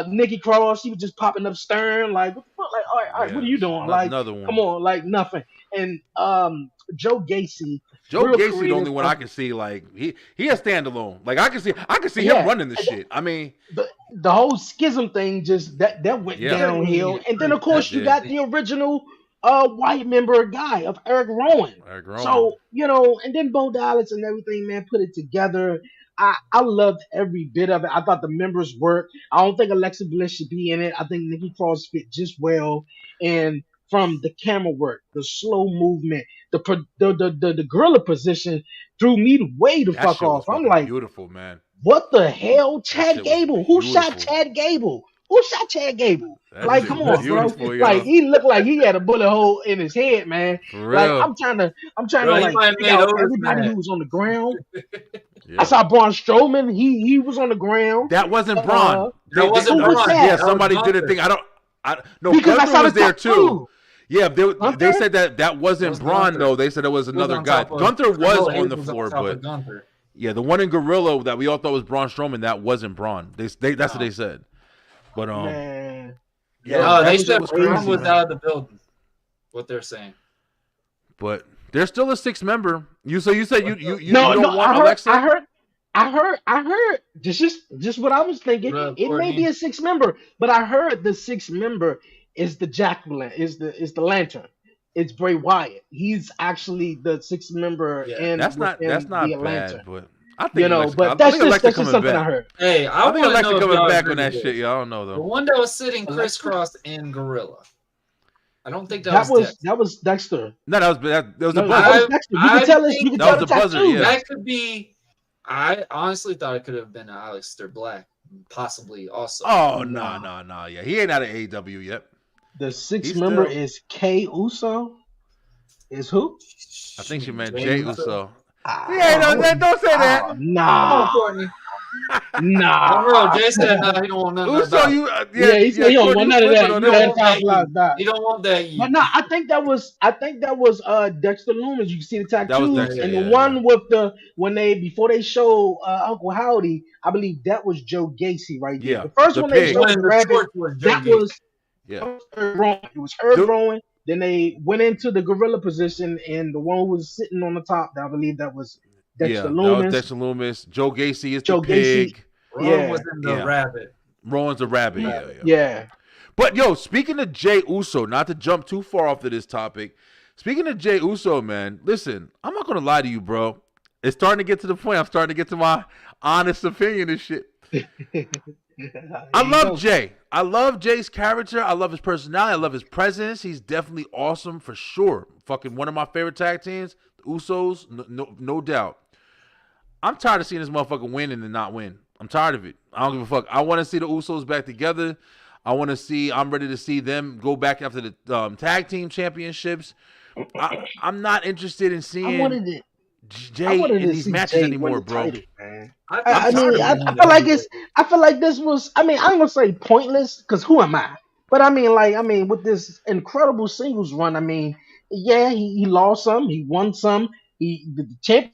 Nikki Cross, she was just popping up stern. Like, what the fuck? Like, all right, what are you doing? Like, another one. Come on, like nothing. And Joe Gacy. Joe Gacy, the only one I can see, like he a standalone. Like I can see him running the shit. I mean, the whole schism thing just that went downhill. And then of course you got the original white member guy of Eric Rowan. So, and then Bo Dallas and everything, man, put it together. I loved every bit of it. I thought the members worked. I don't think Alexa Bliss should be in it. I think Nikki Cross fit just well. And from the camera work, the slow movement, the gorilla position threw me way the fuck off. I'm like, beautiful, man. What the hell? Chad Gable. Who shot Chad Gable? Who shot Chad Gable? Like, come on, bro. Like, he looked like he had a bullet hole in his head, man. Like, I'm trying to like figure out everybody who was on the ground. I saw Braun Strowman. He was on the ground. That wasn't Braun. That wasn't Braun. Yeah, somebody did a thing. No, because Gunther was there too. Yeah, they said that wasn't Braun Gunther. Though. They said it was another guy. Gunther was on the floor, but yeah, the one in Gorilla that we all thought was Braun Strowman, that wasn't Braun. That's what they said. But man. They said Braun was out of the building. What they're saying. But there's still a sixth member. You said you don't want Alexa? I heard. Just what I was thinking. It may be a sixth member, but I heard the sixth member is the is the Lantern. It's Bray Wyatt. He's actually the sixth member. And that's not bad, Lantern. but I think but that's just something back. I heard. Hey, I think Alexa coming back on that shit. Yeah, I don't know though. The one that was sitting crisscross in Gorilla. I don't think that was Dexter. No, that was the buzzer. That was Dexter. You can tell us. You can tell the buzzer. Too. Yeah. That could be. I honestly thought it could have been Aleister Black, possibly also. Oh no! Yeah, he ain't out of AEW yet. The sixth member is Kay Uso. Is who? I think she meant Jay Uso. Don't say that. Nah. Nah. Jay said he don't want nothing. Uso, he said he don't want none of that. He don't want that. But no, I think that was Dexter Lumis. You can see the tattoos and the one with before they show Uncle Howdy. I believe that was Joe Gacy right there. Yeah, the first one they showed it was Herb Rowan. Then they went into the gorilla position, and the one who was sitting on the top, I believe that was Dexter Lumis. That was Dexter Lumis. Joe Gacy is the pig. Rowan was in the rabbit. Rowan's a rabbit. Yeah. But speaking of Jay Uso, not to jump too far off of this topic. Speaking of Jay Uso, man, listen, I'm not gonna lie to you, bro. It's starting to get to the point. I'm starting to get to my honest opinion and shit. I love Jay. I love Jay's character. I love his personality. I love his presence. He's definitely awesome for sure. Fucking one of my favorite tag teams, the Usos, no doubt. I'm tired of seeing this motherfucker win and then not win. I'm tired of it. I don't give a fuck. I want to see the Usos back together. I'm ready to see them go back after the tag team championships. I'm not interested in seeing Jay in these matches anymore, bro. Title, man. I feel like this was. I mean, I'm gonna say pointless because who am I? But I mean, with this incredible singles run, I mean, yeah, he lost some, he won some, the champ.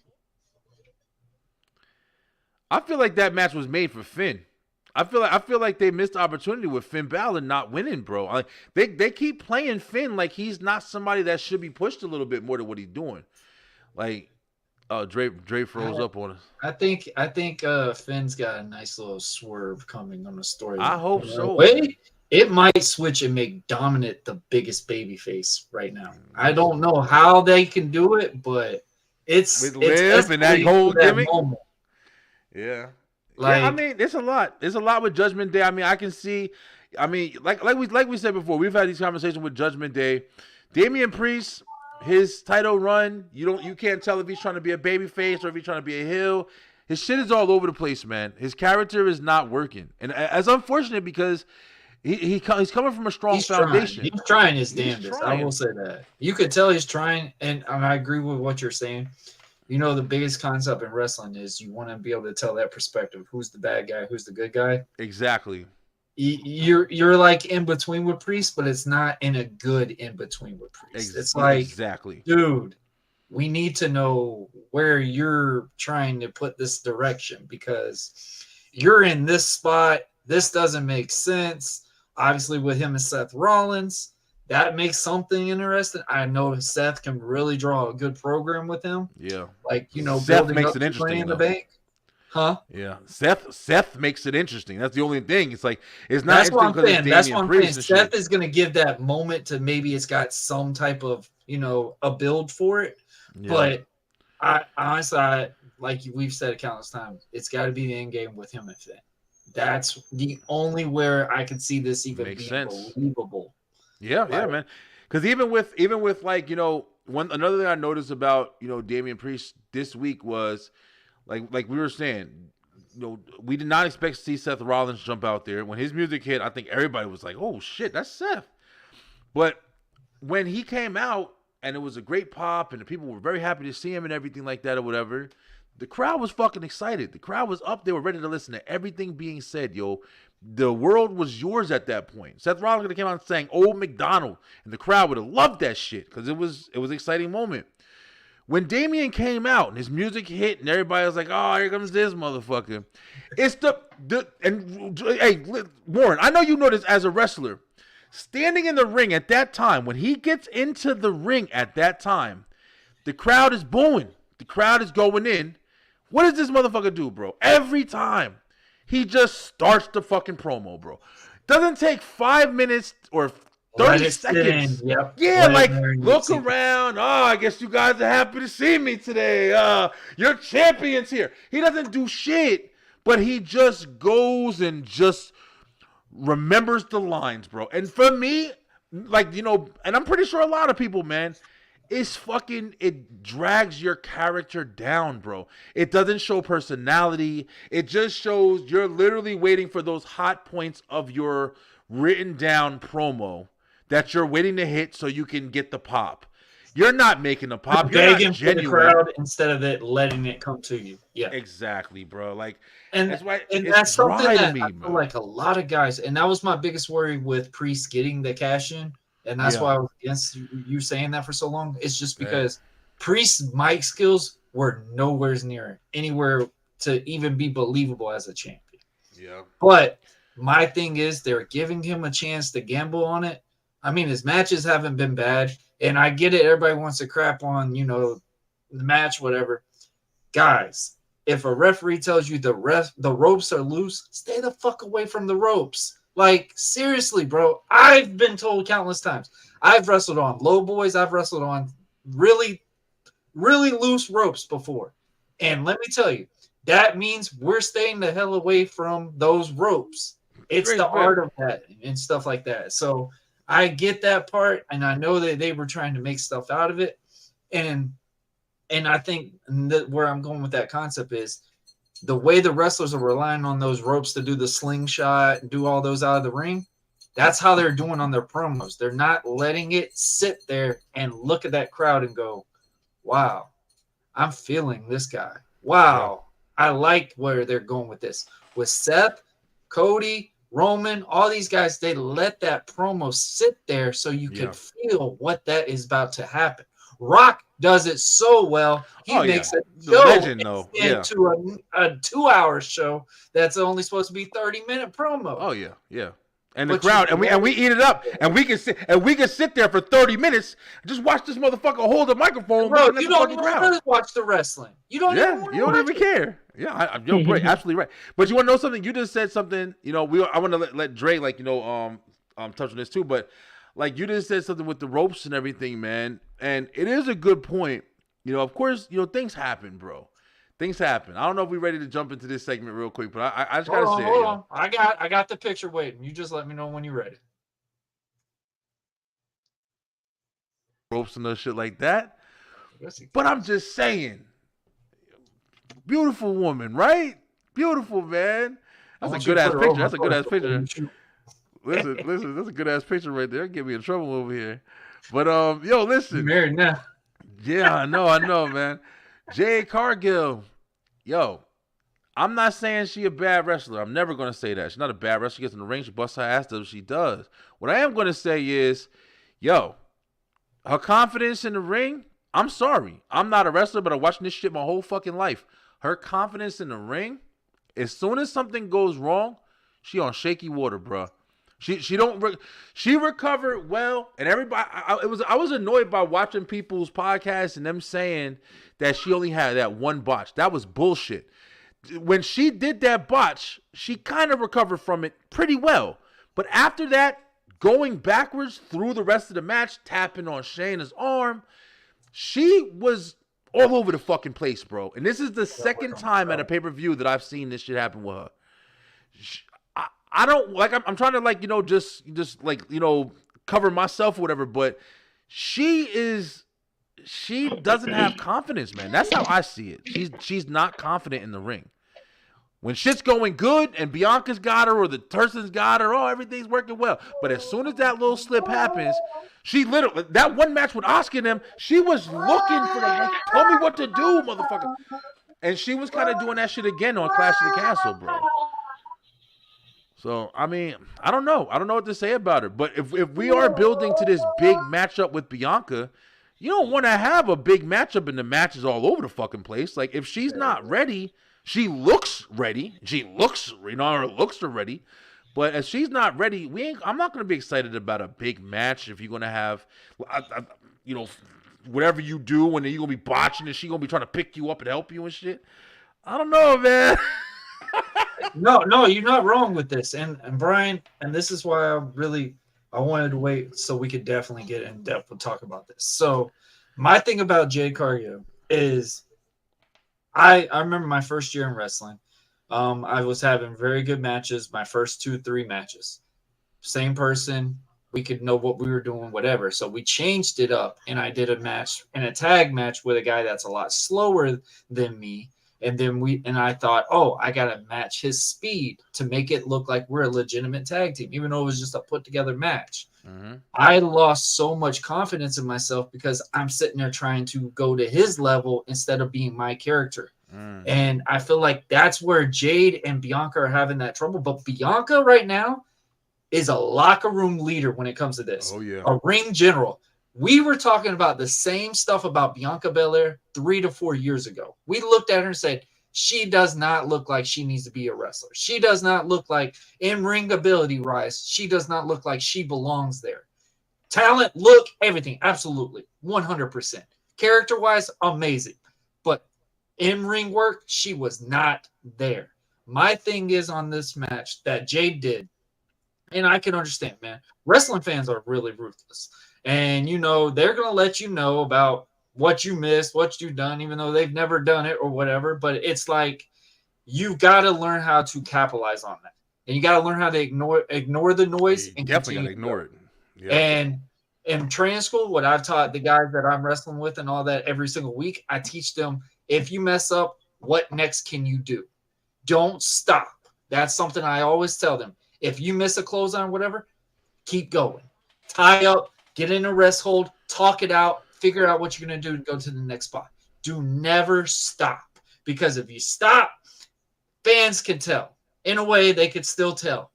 I feel like that match was made for Finn. I feel like they missed the opportunity with Finn Balor not winning, bro. They keep playing Finn like he's not somebody that should be pushed a little bit more than what he's doing. Like, Dre froze up on us. I think Finn's got a nice little swerve coming on the story. I hope so. Wait, it might switch and make Dominant the biggest babyface right now. I don't know how they can do it, but it's Liv and that whole gimmick. Moment. Yeah. I mean, it's a lot. It's a lot with Judgment Day. I mean, I can see. I mean, like we said before, we've had these conversations with Judgment Day. Damian Priest, his title run, you can't tell if he's trying to be a babyface or if he's trying to be a heel. His shit is all over the place, man. His character is not working, and it's unfortunate because he's coming from a strong foundation. He's trying his damnedest. I will say that. You could tell he's trying, and I agree with what you're saying. You know, the biggest concept in wrestling is you want to be able to tell that perspective. Who's the bad guy? Who's the good guy? Exactly. You're like in between with Priest, but it's not in a good in between with Priest. It's like, exactly, dude, we need to know where you're trying to put this direction because you're in this spot. This doesn't make sense. Obviously, with him and Seth Rollins, that makes something interesting. I know Seth can really draw a good program with him. Yeah. Like, Seth makes it interesting in the bank. Huh? Yeah. Seth makes it interesting. That's the only thing. It's like, it's not. That's what I'm saying. That's what I'm saying. Seth is going to give that moment to maybe it's got some type of, a build for it. Yeah. But I honestly, like we've said countless times, it's got to be the end game with him and Finn. That's the only where I can see this even being believable. Yeah, man. Because even with like, another thing I noticed about, Damian Priest this week was like we were saying, we did not expect to see Seth Rollins jump out there. When his music hit, I think everybody was like, oh shit, that's Seth. But when he came out and it was a great pop and the people were very happy to see him and everything like that or whatever, the crowd was fucking excited. The crowd was up. They were ready to listen to everything being said, yo. The world was yours at that point. Seth Rollins could have came out and sang Old McDonald, and the crowd would have loved that shit because it was an exciting moment. When Damian came out and his music hit and everybody was like, oh, here comes this motherfucker. It's hey, Warren, I know you know this as a wrestler. Standing in the ring at that time, when he gets into the ring at that time, the crowd is booing. The crowd is going in. What does this motherfucker do, bro? Every time. He just starts the fucking promo, bro. Doesn't take 5 minutes or 30 seconds. Yep. Yeah, look around. Oh, I guess you guys are happy to see me today. Your champion's here. He doesn't do shit, but he just goes and just remembers the lines, bro. And for me, and I'm pretty sure a lot of people, man, it drags your character down, bro. It doesn't show personality. It just shows you're literally waiting for those hot points of your written down promo that you're waiting to hit so you can get the pop. You're not making a pop. You're not genuine. For the crowd instead of it letting it come to you. Yeah, exactly, bro. That's something that I feel like a lot of guys, and that was my biggest worry with Priest getting the cash in. And that's why I was against you saying that for so long. It's just because Priest's mic skills were nowhere near anywhere to even be believable as a champion. Yeah. But my thing is they're giving him a chance to gamble on it. I mean, his matches haven't been bad. And I get it. Everybody wants to crap on, the match, whatever. Guys, if a referee tells you the ropes are loose, stay the fuck away from the ropes. Like, seriously, bro, I've been told countless times. I've wrestled on low boys. I've wrestled on really, really loose ropes before. And let me tell you, that means we're staying the hell away from those ropes. It's the art of that and stuff like that. So I get that part, and I know that they were trying to make stuff out of it. And I think that where I'm going with that concept is the way the wrestlers are relying on those ropes to do the slingshot and do all those out of the ring, that's how they're doing on their promos. They're not letting it sit there and look at that crowd and go, wow, I'm feeling this guy. Wow, I like where they're going with this. With Seth, Cody, Roman, all these guys, they let that promo sit there so you can feel what that is about to happen. Rock does it so well. He makes a show into a 2-hour show that's only supposed to be 30-minute promo. Oh yeah. And the crowd, and we eat it up, and we can sit there for 30 minutes, and just watch this motherfucker hold the microphone. Bro, you don't even want to watch the wrestling. You don't even care. Yeah, you're right, absolutely right. But you want to know something? You just said something. You know, I want to let Dre touch on this too. But like you just said something with the ropes and everything, man. And it is a good point. You know, of course, things happen, bro. Things happen. I don't know if we're ready to jump into this segment real quick, but I just gotta say, hold on. I got the picture waiting. You just let me know when you're ready. Ropes and no shit like that. But I'm just saying, beautiful woman, right? Beautiful, man. That's a good ass picture. That's a good ass picture. Listen, that's a good ass picture right there. Get me in trouble over here. But listen. You're married now. Yeah, I know, man. Jade Cargill, I'm not saying she a bad wrestler. I'm never going to say that. She's not a bad wrestler. She gets in the ring, she busts her ass, does what she does. What I am going to say is, her confidence in the ring, I'm sorry. I'm not a wrestler, but I'm watching this shit my whole fucking life. Her confidence in the ring, as soon as something goes wrong, she on shaky water, bro. She recovered well, and everybody. I was annoyed by watching people's podcasts and them saying that she only had that one botch. That was bullshit. When she did that botch, she kind of recovered from it pretty well. But after that, going backwards through the rest of the match, tapping on Shayna's arm, she was all over the fucking place, bro. And this is the second time at a pay-per-view that I've seen this shit happen with her. I don't like. I'm trying to just cover myself or whatever. But she doesn't have confidence, man. That's how I see it. She's not confident in the ring. When shit's going good and Bianca's got her or the Thurston's got her, everything's working well. But as soon as that little slip happens, she literally that one match with Asuka and them, she was looking for tell me what to do, motherfucker. And she was kind of doing that shit again on Clash of the Castle, bro. So, I mean, I don't know. I don't know what to say about her. But if we are building to this big matchup with Bianca, you don't want to have a big matchup and the matches all over the fucking place. Like, if she's not ready, she looks ready. Her looks are ready. But if she's not ready, I'm not going to be excited about a big match if you're going to have, whatever you do, and then you're going to be botching and she's going to be trying to pick you up and help you and shit. I don't know, man. No, you're not wrong with this. And Brian, and this is why I wanted to wait so we could definitely get in depth and talk about this. So my thing about Jade Cargill is I remember my first year in wrestling. I was having very good matches, my first 2-3 matches. Same person, we could know what we were doing, whatever. So we changed it up, and I did a tag match with a guy that's a lot slower than me. And then I thought, I got to match his speed to make it look like we're a legitimate tag team, even though it was just a put together match. Mm-hmm. I lost so much confidence in myself because I'm sitting there trying to go to his level instead of being my character. Mm. And I feel like that's where Jade and Bianca are having that trouble. But Bianca right now is a locker room leader when it comes to this. Oh, yeah. A ring general. We were talking about the same stuff about Bianca Belair 3 to 4 years ago. We looked at her and said, she does not look like she needs to be a wrestler. She does not look like in-ring ability-wise. She does not look like she belongs there. Talent, look, everything. Absolutely. 100%. Character-wise, amazing. But in-ring work, she was not there. My thing is on this match that Jade did, and I can understand, man. Wrestling fans are really ruthless. And, they're going to let you know about what you missed, what you've done, even though they've never done it or whatever. But it's like you've got to learn how to capitalize on that. And you got to learn how to ignore the noise. You definitely got to ignore it. Yeah. And in training school, what I've taught the guys that I'm wrestling with and all that every single week, I teach them, if you mess up, what next can you do? don't stop. That's something I always tell them. If you miss a clothesline or whatever, keep going. Tie up, get in a rest hold, talk it out, figure out what you're going to do and go to the next spot. Do never stop. Because if you stop, fans can tell. In a way, they could still tell.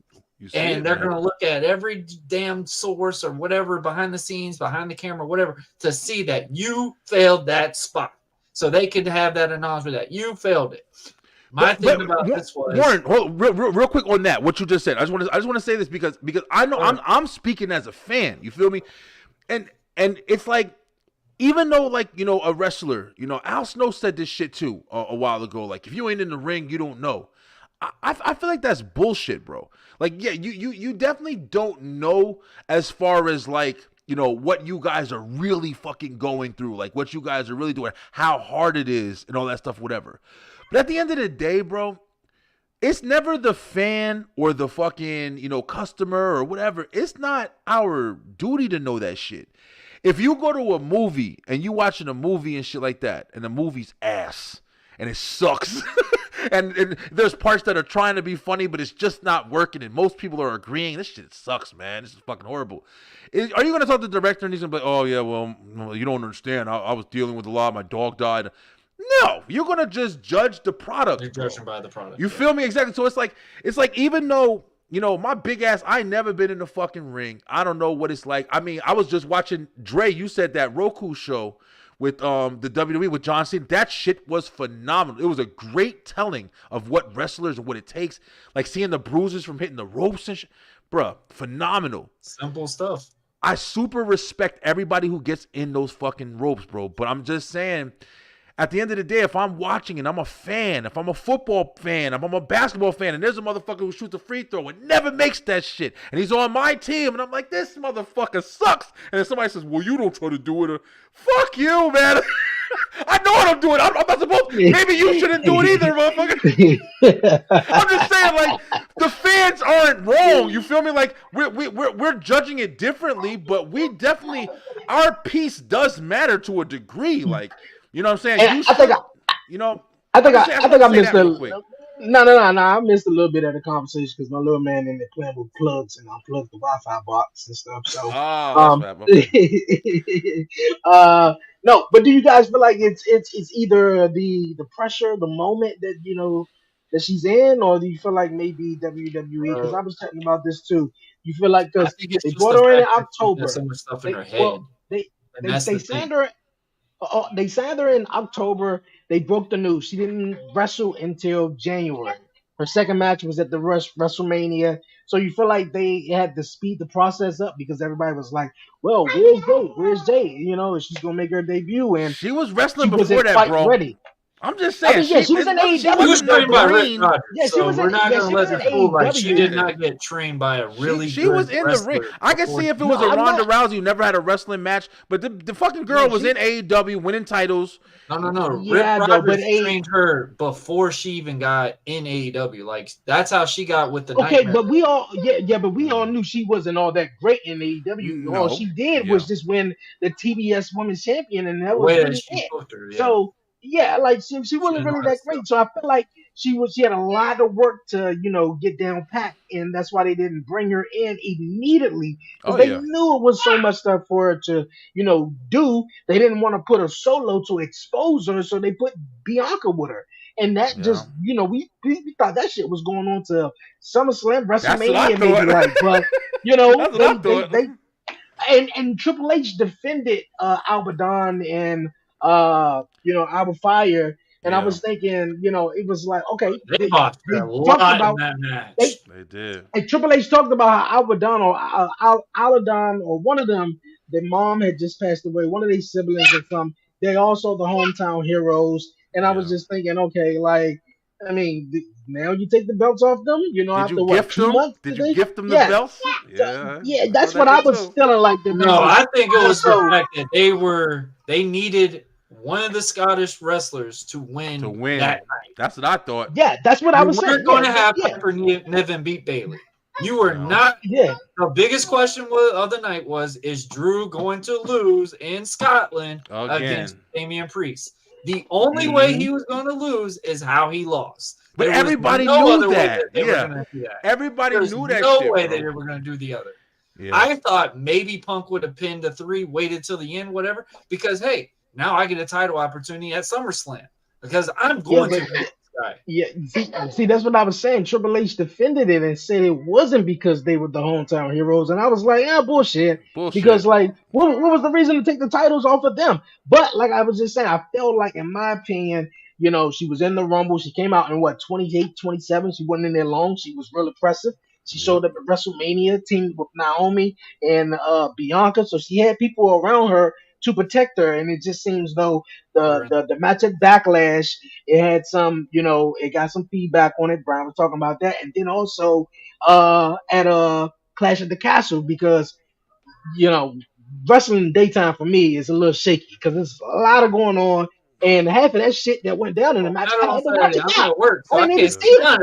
And they're going to look at every damn source or whatever behind the scenes, behind the camera, whatever, to see that you failed that spot. So they could have that acknowledgement that you failed it. My thing about this was Warren. Hold, real quick on that. What you just said. I just want to say this because I know I'm speaking as a fan. You feel me? And it's like, even though like a wrestler, Al Snow said this shit too a while ago. Like if you ain't in the ring, you don't know. I feel like that's bullshit, bro. Like yeah, you definitely don't know as far as like what you guys are really fucking going through, like what you guys are really doing, how hard it is, and all that stuff, whatever. But at the end of the day, bro, it's never the fan or the fucking, customer or whatever. It's not our duty to know that shit. If you go to a movie and you watching a movie and shit like that, and the movie's ass and it sucks, and there's parts that are trying to be funny, but it's just not working, and most people are agreeing, this shit sucks, man. This is fucking horrible. Are you going to talk to the director and he's going to be like, oh, yeah, well, you don't understand. I was dealing with a lot. My dog died. No, you're gonna just judge the product. You're judging by the product. You feel me? Exactly. So it's like even though my big ass, I never been in the fucking ring. I don't know what it's like. I mean, I was just watching Dre. You said that Roku show with the WWE with John Cena. That shit was phenomenal. It was a great telling of what wrestlers and what it takes. Like seeing the bruises from hitting the ropes and shit, bruh, phenomenal. Simple stuff. I super respect everybody who gets in those fucking ropes, bro. But I'm just saying, at the end of the day, if I'm watching and I'm a fan, if I'm a football fan, if I'm a basketball fan, and there's a motherfucker who shoots a free throw and never makes that shit, and he's on my team, and I'm like, this motherfucker sucks, and then somebody says, well, you don't try to do it. Fuck you, man. I know what I'm doing. I'm not supposed to. Maybe you shouldn't do it either, motherfucker. I'm just saying, like, the fans aren't wrong. You feel me? Like, we're judging it differently, but we definitely, our piece does matter to a degree. Like, you know what I'm saying? I think I missed I missed a little bit of the conversation because my little man in there playing with plugs and I unplugged the Wi-Fi box and stuff. So, no, but do you guys feel like it's either the pressure, the moment that that she's in, or do you feel like maybe WWE? Because I was talking about this too. You feel like because they brought her in October. So much stuff in her head. They signed her. They signed her in October. They broke the news. She didn't wrestle until January. Her second match was at the WrestleMania. So you feel like they had to speed the process up because everybody was like, well, where's Jay? Where's Jay? She's going to make her debut. And she was wrestling before that, bro. Ready. I'm just saying. She was in AEW. She was trained by Rick Rogers. We're not going to let her fool like she did not get trained by a really She was in the ring. I can see if it was a Ronda Rousey who never had a wrestling match, but the fucking girl was in AEW winning titles. No. Yeah, Rick Rogers trained her before she even got in AEW. Like, that's how she got with the Nightmare. But we all knew she wasn't all that great in AEW. No. All she did was just win the TBS Women's Champion, and that was really it. So. Yeah, like she wasn't really that great. So I feel like she had a lot of work to, get down pat, and that's why they didn't bring her in immediately. Because they knew it was so much stuff for her to, do. They didn't want to put her solo to expose her, so they put Bianca with her. And that just, we thought that shit was going on to SummerSlam, WrestleMania, maybe like, but and Triple H defended Abaddon and Alba Fire, and I was thinking, it was like, okay, they talked about that match. They did. And Triple H talked about how Abaddon or Aladon or one of them, their mom had just passed away, one of their siblings or something. They also the hometown heroes, and I was just thinking, okay, like, I mean, now you take the belts off them, after what, 2 months? Did you gift them the belts? Yeah, that's what I was feeling like. No, I think it was the fact that they needed one of the Scottish wrestlers to win that night. That's what I thought. Yeah, that's what I was saying. You're going to have Piper Niven beat Bayley. You were not. Yeah. The biggest question of the night was: is Drew going to lose in Scotland against Damian Priest? The only way he was going to lose is how he lost. But everybody knew that. Yeah. Everybody knew that. No way they were going to do the other. Yeah. I thought maybe Punk would have pinned the 3, waited till the end, whatever. Because hey, now I get a title opportunity at SummerSlam because I'm going to beat this guy. Yeah, see, that's what I was saying. Triple H defended it and said it wasn't because they were the hometown heroes, and I was like, yeah, bullshit. Because like, what was the reason to take the titles off of them? But like I was just saying, I felt like, in my opinion, you know, she was in the Rumble. She came out in 28, 27. She wasn't in there long. She was real impressive. She showed up at WrestleMania, teamed with Naomi and Bianca, so she had people around her to protect her, and it just seems though the match at Backlash, it had some, you know, it got some feedback on it. Brian was talking about that, and then also at Clash at the Castle, because you know wrestling daytime for me is a little shaky because there's a lot of going on, and half of that shit that went down in the match, I didn't even see it.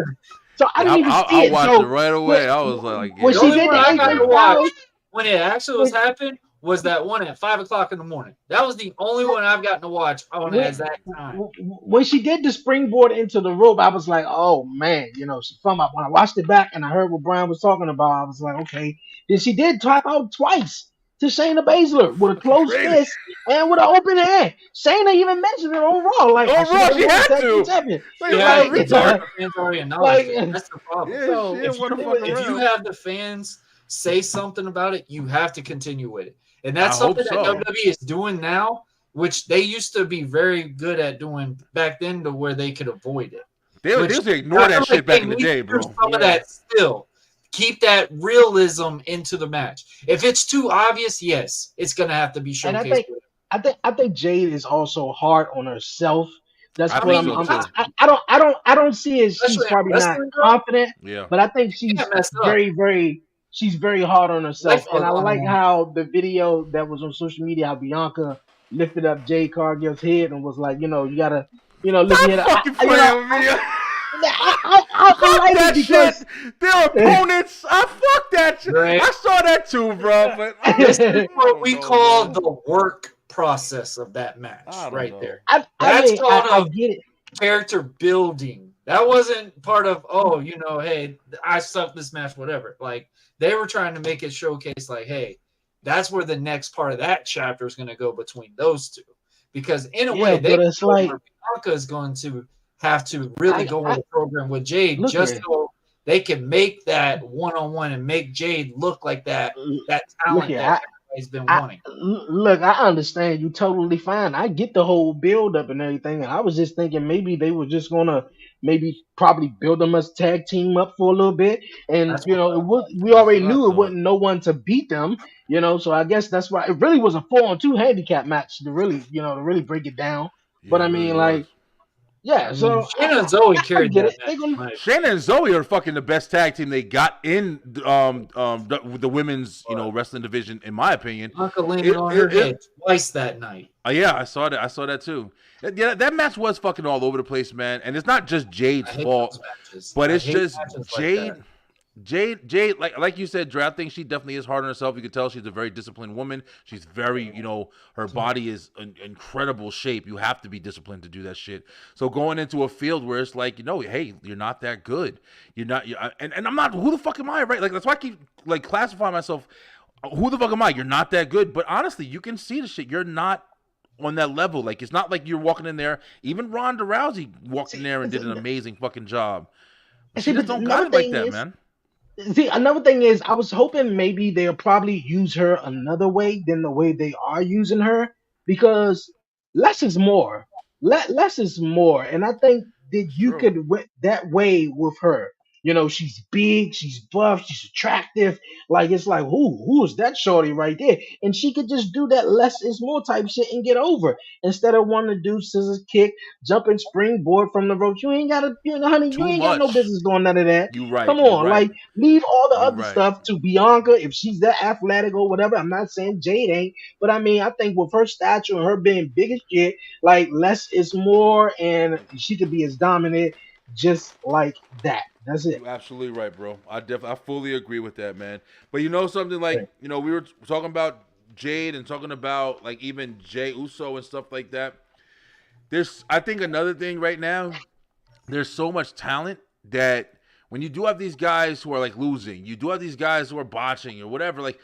So I didn't even see it. I watched it right away. I was like, when she did I got to watch when it actually was happening was that one at 5:00 in the morning. That was the only one I've gotten to watch on at that time. When she did the springboard into the rope, I was like, oh man, you know, she from up. When I watched it back and I heard what Brian was talking about, I was like, okay. Then she did tap out twice to Shayna Baszler with a closed fist and with an open hand. Shayna even mentioned it on Raw. Like, on Raw, she had to. That's the problem. Yeah, so if you have the fans say something about it, you have to continue with it. And that's something that WWE is doing now, which they used to be very good at doing back then to where they could avoid it. They used to ignore that shit back in the day, bro. Some of that still. Keep that realism into the match. If it's too obvious, yes, it's gonna have to be showcased. And I think Jade is also hard on herself. That's what I don't see it. She's probably not confident. Yeah. But I think she's very hard on herself. And I like how the video that was on social media, how Bianca lifted up Jade Cargill's head and was like, you know, you gotta, you know, look at it. I like that because shit. Their opponents. I fuck that shit. Right. I saw that too, bro. But this is what we call the work process of that match, right there. I get it. Character building. That wasn't part of, oh, you know, hey, I sucked this match, whatever. Like, they were trying to make it showcase, like, hey, that's where the next part of that chapter is going to go between those two. Because in a way, Bianca is going to have to really go with the program with Jade just so they can make that one-on-one and make Jade look like that talent that everybody's been wanting. Look, I understand you totally fine. I get the whole build-up and everything. And I was just thinking maybe they were just going to probably build them as tag team up for a little bit. And, you know, we already knew it wasn't no one to beat them, you know, so I guess that's why it really was a 4-on-2 handicap match to really, you know, to really break it down. Yeah, but I mean, like, yeah, so Shayna and Zoe carried that. Shayna and Zoe are fucking the best tag team they got in the women's, you know, wrestling division, in my opinion. Uncle landed on her head twice that night. Yeah, I saw that. I saw that too. Yeah, that match was fucking all over the place, man. And it's not just Jade's fault, but it's just Jade. Jade, like you said, Dre, I think she definitely is hard on herself. You can tell she's a very disciplined woman. She's very, you know, her body is in incredible shape. You have to be disciplined to do that shit. So going into a field where it's like, you know, hey, you're not that good. You're not, and I'm not. Who the fuck am I, right? Like that's why I keep like classifying myself. Who the fuck am I? You're not that good. But honestly, you can see the shit. You're not on that level. Like it's not like you're walking in there. Even Ronda Rousey walked in there and did an amazing fucking job. She just don't got it like that, man. See, another thing is, I was hoping maybe they'll probably use her another way than the way they are using her, because less is more. Less is more, and I think that you could went that way with her. You know, she's big, she's buff, she's attractive. Like, it's like, who is that shorty right there? And she could just do that less is more type shit and get over. Instead of wanting to do scissors kick, jumping springboard from the rope. You ain't got to, honey, you ain't got no business doing none of that. You right. Come on, like, leave all the other stuff to Bianca if she's that athletic or whatever. I'm not saying Jade ain't, but I mean, I think with her stature and her being big as shit, like, less is more, and she could be as dominant just like that. That's it. You're absolutely right, bro. I fully agree with that, man. But you know something, like, you know, we were talking about Jade and talking about like even Jey Uso and stuff like that. I think another thing right now, there's so much talent that when you do have these guys who are like losing, you do have these guys who are botching or whatever, like,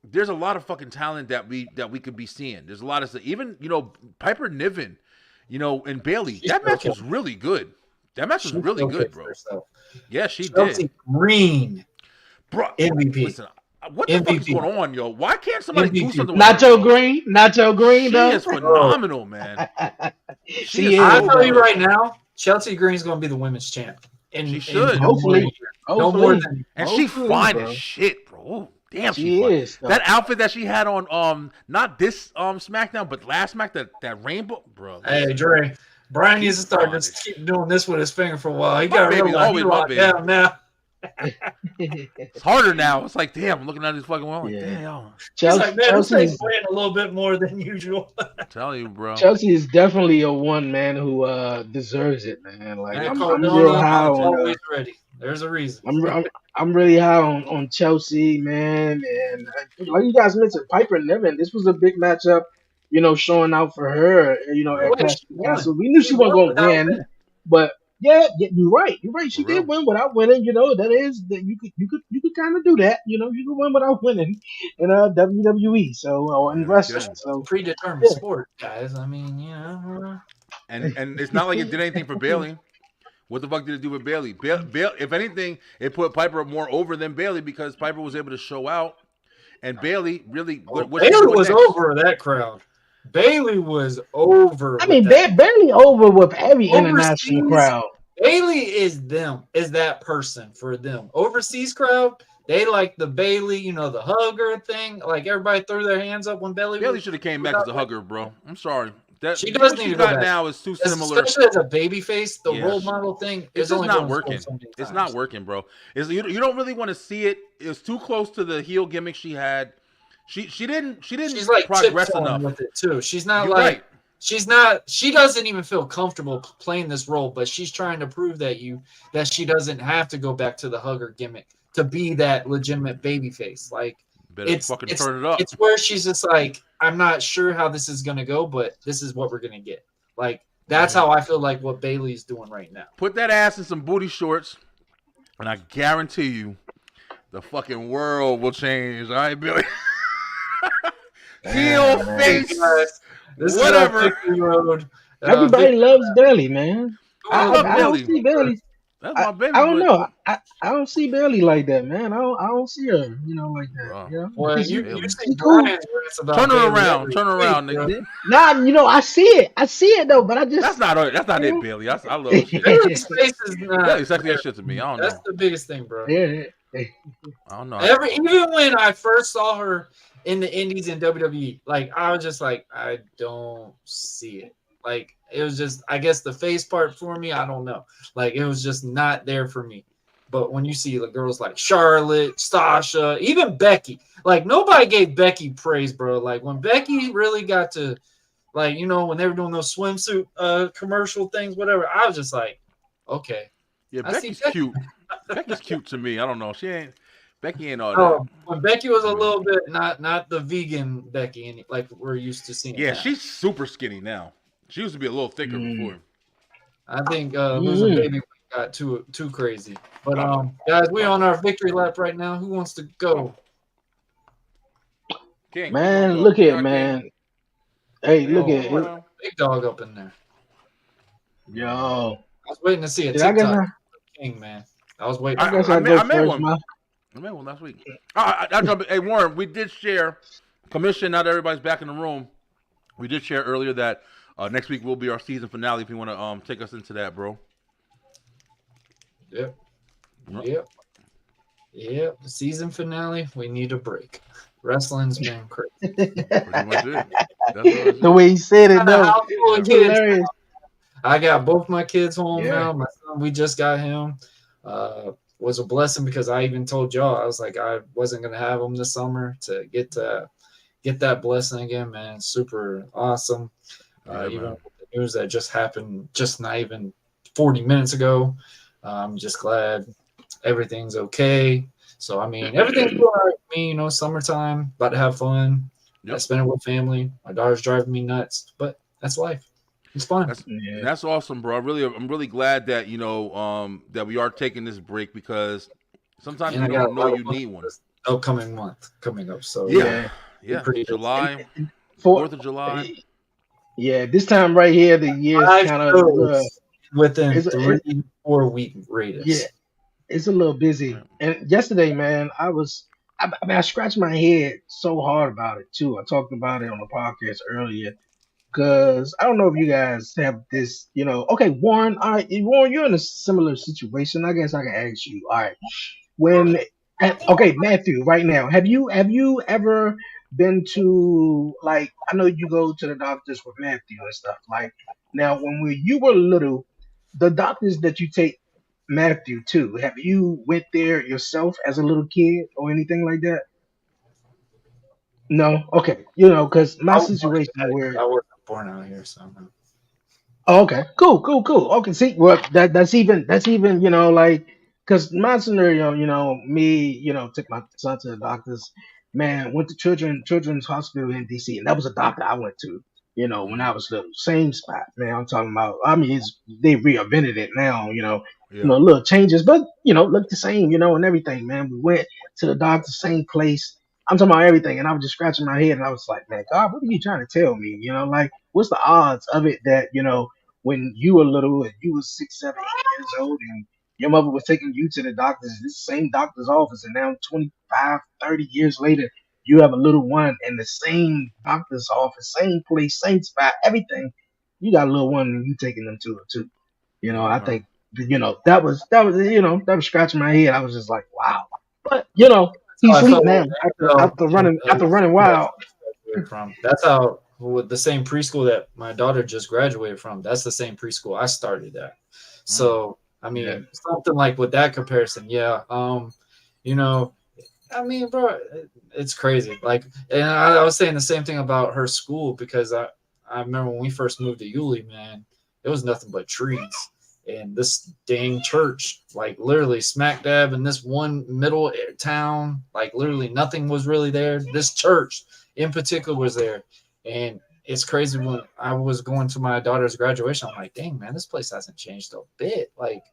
there's a lot of fucking talent that we could be seeing. There's a lot of stuff. Even, Piper Niven, and Bailey. That match was really good. That match was really good, bro. Yeah, she Chelsea did. Green, bro. MVP. Listen, what the fuck is going on, yo? Why can't somebody do something? Nacho Green, she though. is phenomenal, man. I'll tell you right now, Chelsea Green's going to be the women's champ. And she should. Hopefully. No more than. And she fine as shit, bro. Ooh, damn, she is. That outfit that she had on not this SmackDown, but last SmackDown, that rainbow, bro. Hey, Dre. Brian needs to start just keep doing this with his finger for a while. He got real locked down now. It's harder now. It's like, damn, I'm looking at this fucking wall. Like, damn. He's like, man, this thing's playing a little bit more than usual. I'm telling you, bro. Chelsea is definitely a one man who deserves it, man. Like I'm real high on. Always ready. There's a reason. I'm really high on Chelsea, man, and like you guys mentioned, Piper Niven. This was a big matchup, showing out for her. At Clash of the Castle, we knew she wasn't gonna win, but. Yeah, you're right. You're right. She did win without winning. That is that you could kind of do that. You could win without winning in WWE. So in wrestling, so predetermined sport, guys. I mean, And it's not like it did anything for Bailey. What the fuck did it do with Bailey? If anything, it put Piper more over than Bailey because Piper was able to show out, and Bailey really. Bailey was over that crowd. Bailey was over. I mean, Bailey over with every international crowd. Bailey is that person for them. Overseas crowd, they like the Bailey, the hugger thing. Like everybody threw their hands up when Bailey should have came back as a hugger, bro. I'm sorry. She does need to go back. Now is too similar. Especially as a baby face, the role model thing is only not working. It's not working, bro. You don't really want to see it. It's too close to the heel gimmick she had. She didn't She's like progress enough with it too. She's not You're like right. she's not. She doesn't even feel comfortable playing this role, but she's trying to prove that she doesn't have to go back to the hugger gimmick to be that legitimate baby face. Like it's turn it up. It's where she's just like, I'm not sure how this is gonna go, but this is what we're gonna get. Like that's how I feel like what Bailey's doing right now. Put that ass in some booty shorts, and I guarantee you, the fucking world will change. All right, Billy. Heel, face, whatever. Everybody loves Bailey, man. I don't see Bailey. That's my baby. I don't know. I don't see Bailey like that, man. I don't see her, like that. Well, you see Brian's words about turn her around, nigga. Nah, I see it though, but I just that's not it, Bailey. I love shit. Bailey's face is not. Bailey sexy that shit to me. I don't know. That's the biggest thing, bro. Yeah. I don't know. Even when I first saw her in the Indies and WWE, like I was just like, I don't see it. Like it was just, I guess the face part for me, I don't know. Like it was just not there for me. But when you see the girls like Charlotte, Sasha, even Becky, like nobody gave Becky praise, bro. Like when Becky really got to, like when they were doing those swimsuit commercial things, whatever, I was just like, okay. Yeah, Becky's cute. Becky's cute to me. I don't know. Becky ain't all that. When Becky was a little bit not the vegan Becky, like we're used to seeing. Yeah, now. She's super skinny now. She used to be a little thicker before. I think losing baby got too crazy. But guys, we on our victory lap right now. Who wants to go? King, man, look at man. Hey, look at it. Big dog up in there. Yo, I was waiting to see a TikTok. King, man. I was waiting. I made one. I made one last week. Hey, Warren, we did share commission. Not everybody's back in the room. We did share earlier that next week will be our season finale. If you want to take us into that, bro. Yep. The season finale. We need a break. Wrestling's been crazy. Pretty much it. The way he said it, though. Hilarious. I got both my kids home now. My son, we just got him. Was a blessing because I even told y'all I was like I wasn't gonna have him this summer to get that blessing again, man. Super awesome. Even with the news that just happened just not even 40 minutes ago. I'm just glad everything's okay. So I mean everything's going all right with me, summertime, about to have fun. I spend it with family. My daughter's driving me nuts, but that's life. It's fun. That's awesome, bro. I'm really glad that that we are taking this break, because sometimes you don't know you need one. Upcoming month coming up, so yeah. July, 4th of July. Yeah, this time right here, the year's kind of within 3-4 week radius. Yeah, it's a little busy. And yesterday, man, I scratched my head so hard about it too. I talked about it on the podcast earlier, because I don't know if you guys have this, okay, Warren, all right, Warren, you're in a similar situation. I guess I can ask you, all right, okay, Matthew, right now, have you ever been to, like, I know you go to the doctors with Matthew and stuff, like, now when you were little, the doctors that you take Matthew to, have you went there yourself as a little kid or anything like that? No? Okay. Because my situation where I wasn't born out here, so no. Oh, okay, cool. Okay, see, well, that's even, like, because my scenario, me, took my son to the doctors, man, went to Children's Hospital in DC, and that was a doctor I went to, when I was little, same spot, man. I'm talking about, I mean, they reinvented it now, little changes, but look the same, and everything, man. We went to the doctor, same place. I'm talking about everything, and I was just scratching my head, and I was like, man, God, what are you trying to tell me? Like, what's the odds of it that, when you were little and you were 6, 7, 8 years old, and your mother was taking you to the doctor's, this same doctor's office, and now 25, 30 years later, you have a little one in the same doctor's office, same place, same spot, everything. You got a little one, and you taking them to it too. I think, that was scratching my head. I was just like, wow. But he's sleep now after running wild. That's how. With the same preschool that my daughter just graduated from, that's the same preschool I started at. So I mean, something like with that comparison, I mean, bro, it's crazy. Like, and I was saying the same thing about her school, because I remember when we first moved to Yulee, man, it was nothing but trees. And this dang church, like literally smack dab in this one middle town, like literally nothing was really there. This church in particular was there. And it's crazy, when I was going to my daughter's graduation, I'm like, dang, man, this place hasn't changed a bit. Like,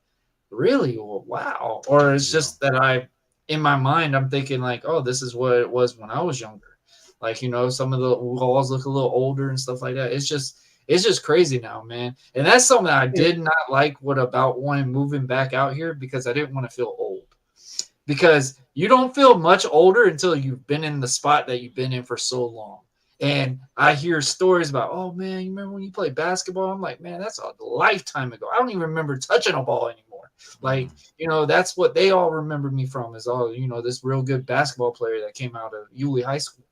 really? Well, wow. Or it's just that in my mind, I'm thinking like, oh, this is what it was when I was younger. Like, some of the walls look a little older and stuff like that. It's just crazy now, man. And that's something that I did not like about moving back out here, because I didn't want to feel old. Because you don't feel much older until you've been in the spot that you've been in for so long. And I hear stories about, oh, man, you remember when you played basketball? I'm like, man, that's a lifetime ago. I don't even remember touching a ball anymore. Like, that's what they all remember me from, is all, this real good basketball player that came out of Yulee High School.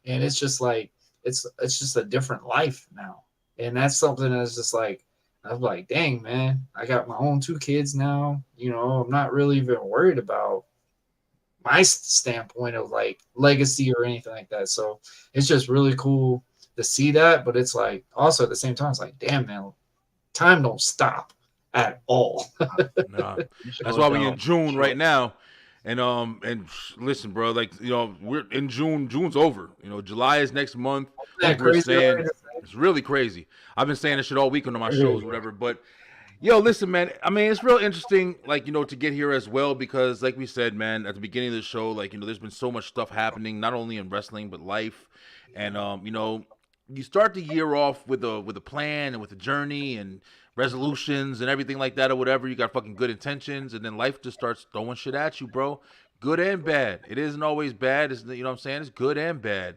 And it's just like, it's just a different life now. And that's something that's just like, I'm like, dang, man, I got my own 2 kids now. I'm not really even worried about my standpoint of like legacy or anything like that. So it's just really cool to see that. But it's like, also at the same time, it's like, damn, man, time don't stop at all. Nah. That's why we're in June right now. And listen, bro, like, we're in June. June's over. July is next month. Like we're saying, it's really crazy. I've been saying this shit all week on my shows, whatever. But listen, man, I mean, it's real interesting, like, to get here as well, because like we said, man, at the beginning of the show, like, there's been so much stuff happening, not only in wrestling, but life. And, you start the year off with a plan and with a journey and resolutions and everything like that or whatever. You got fucking good intentions, and then life just starts throwing shit at you, bro. Good and bad. It isn't always bad. It's, what I'm saying? It's good and bad.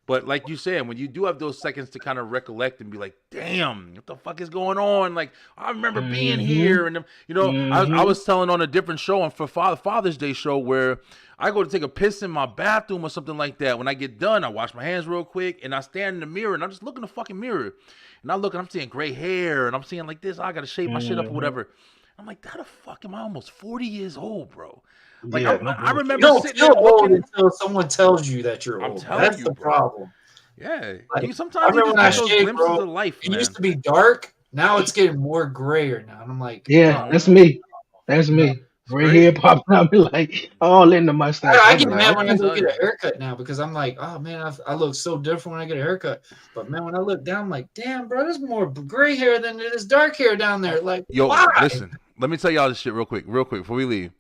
But like you said, when you do have those seconds to kind of recollect and be like, damn, what the fuck is going on? Like, I remember being here. And, I was telling on a different show, on for Father's Day show, where I go to take a piss in my bathroom or something like that. When I get done, I wash my hands real quick, and I stand in the mirror, and I'm just looking in the fucking mirror. And I look, and I'm seeing gray hair, and I'm seeing like this. I got to shape my shit up or whatever. I'm like, how the fuck am I almost 40 years old, bro? Like, I remember sitting there looking until someone tells you that you're old. That's the problem. Yeah. Like, sometimes you just get those glimpses of life, it man. used to be dark. Now it's getting more grayer now. And I'm like, yeah, that's me. That's me. Gray hair popping out, be like all in the mustache. I I'm get like, mad when I go tell get you. a haircut now because I'm like, oh man, I look so different when I get a haircut. But man, when I look down, I'm like, damn, bro, there's more gray hair than it is dark hair down there. Like, Yo, why? listen, let me tell y'all this shit real quick before we leave.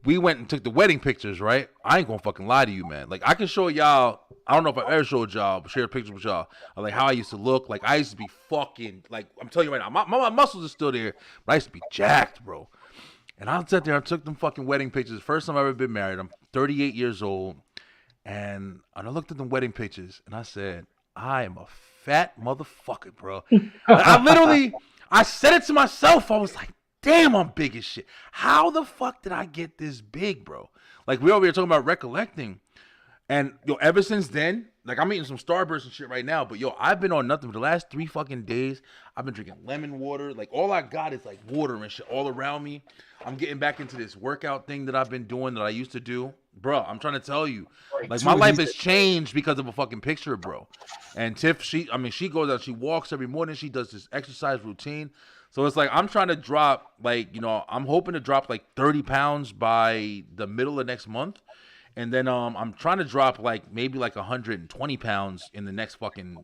We went and took the wedding pictures, right? I ain't gonna fucking lie to you, man. Like, I can show y'all. I don't know if I ever showed y'all, but shared pictures with y'all of like how I used to look. Like, I used to be fucking, like, I'm telling you right now, my muscles are still there, but I used to be jacked, bro. And I sat there and took them fucking wedding pictures. First time I've ever been married. I'm 38 years old. And I looked at the wedding pictures and I said, I am a fat motherfucker, bro. I said it to myself. I was like, damn, I'm big as shit. How the fuck did I get this big, bro? Like, we over here talking about recollecting. And, yo, ever since then, like, I'm eating some Starburst and shit right now, but, yo, I've been on nothing for the last 3 fucking days. I've been drinking lemon water. Like, all I got is, like, water and shit all around me. I'm getting back into this workout thing that I've been doing that I used to do. Bro, I'm trying to tell you. Like, my life has changed because of a fucking picture, bro. And Tiff, she goes out, she walks every morning. She does this exercise routine. So it's like, I'm trying to drop, like, you know, I'm hoping to drop, like, 30 pounds by the middle of next month. And then I'm trying to drop like maybe like 120 pounds in the next fucking,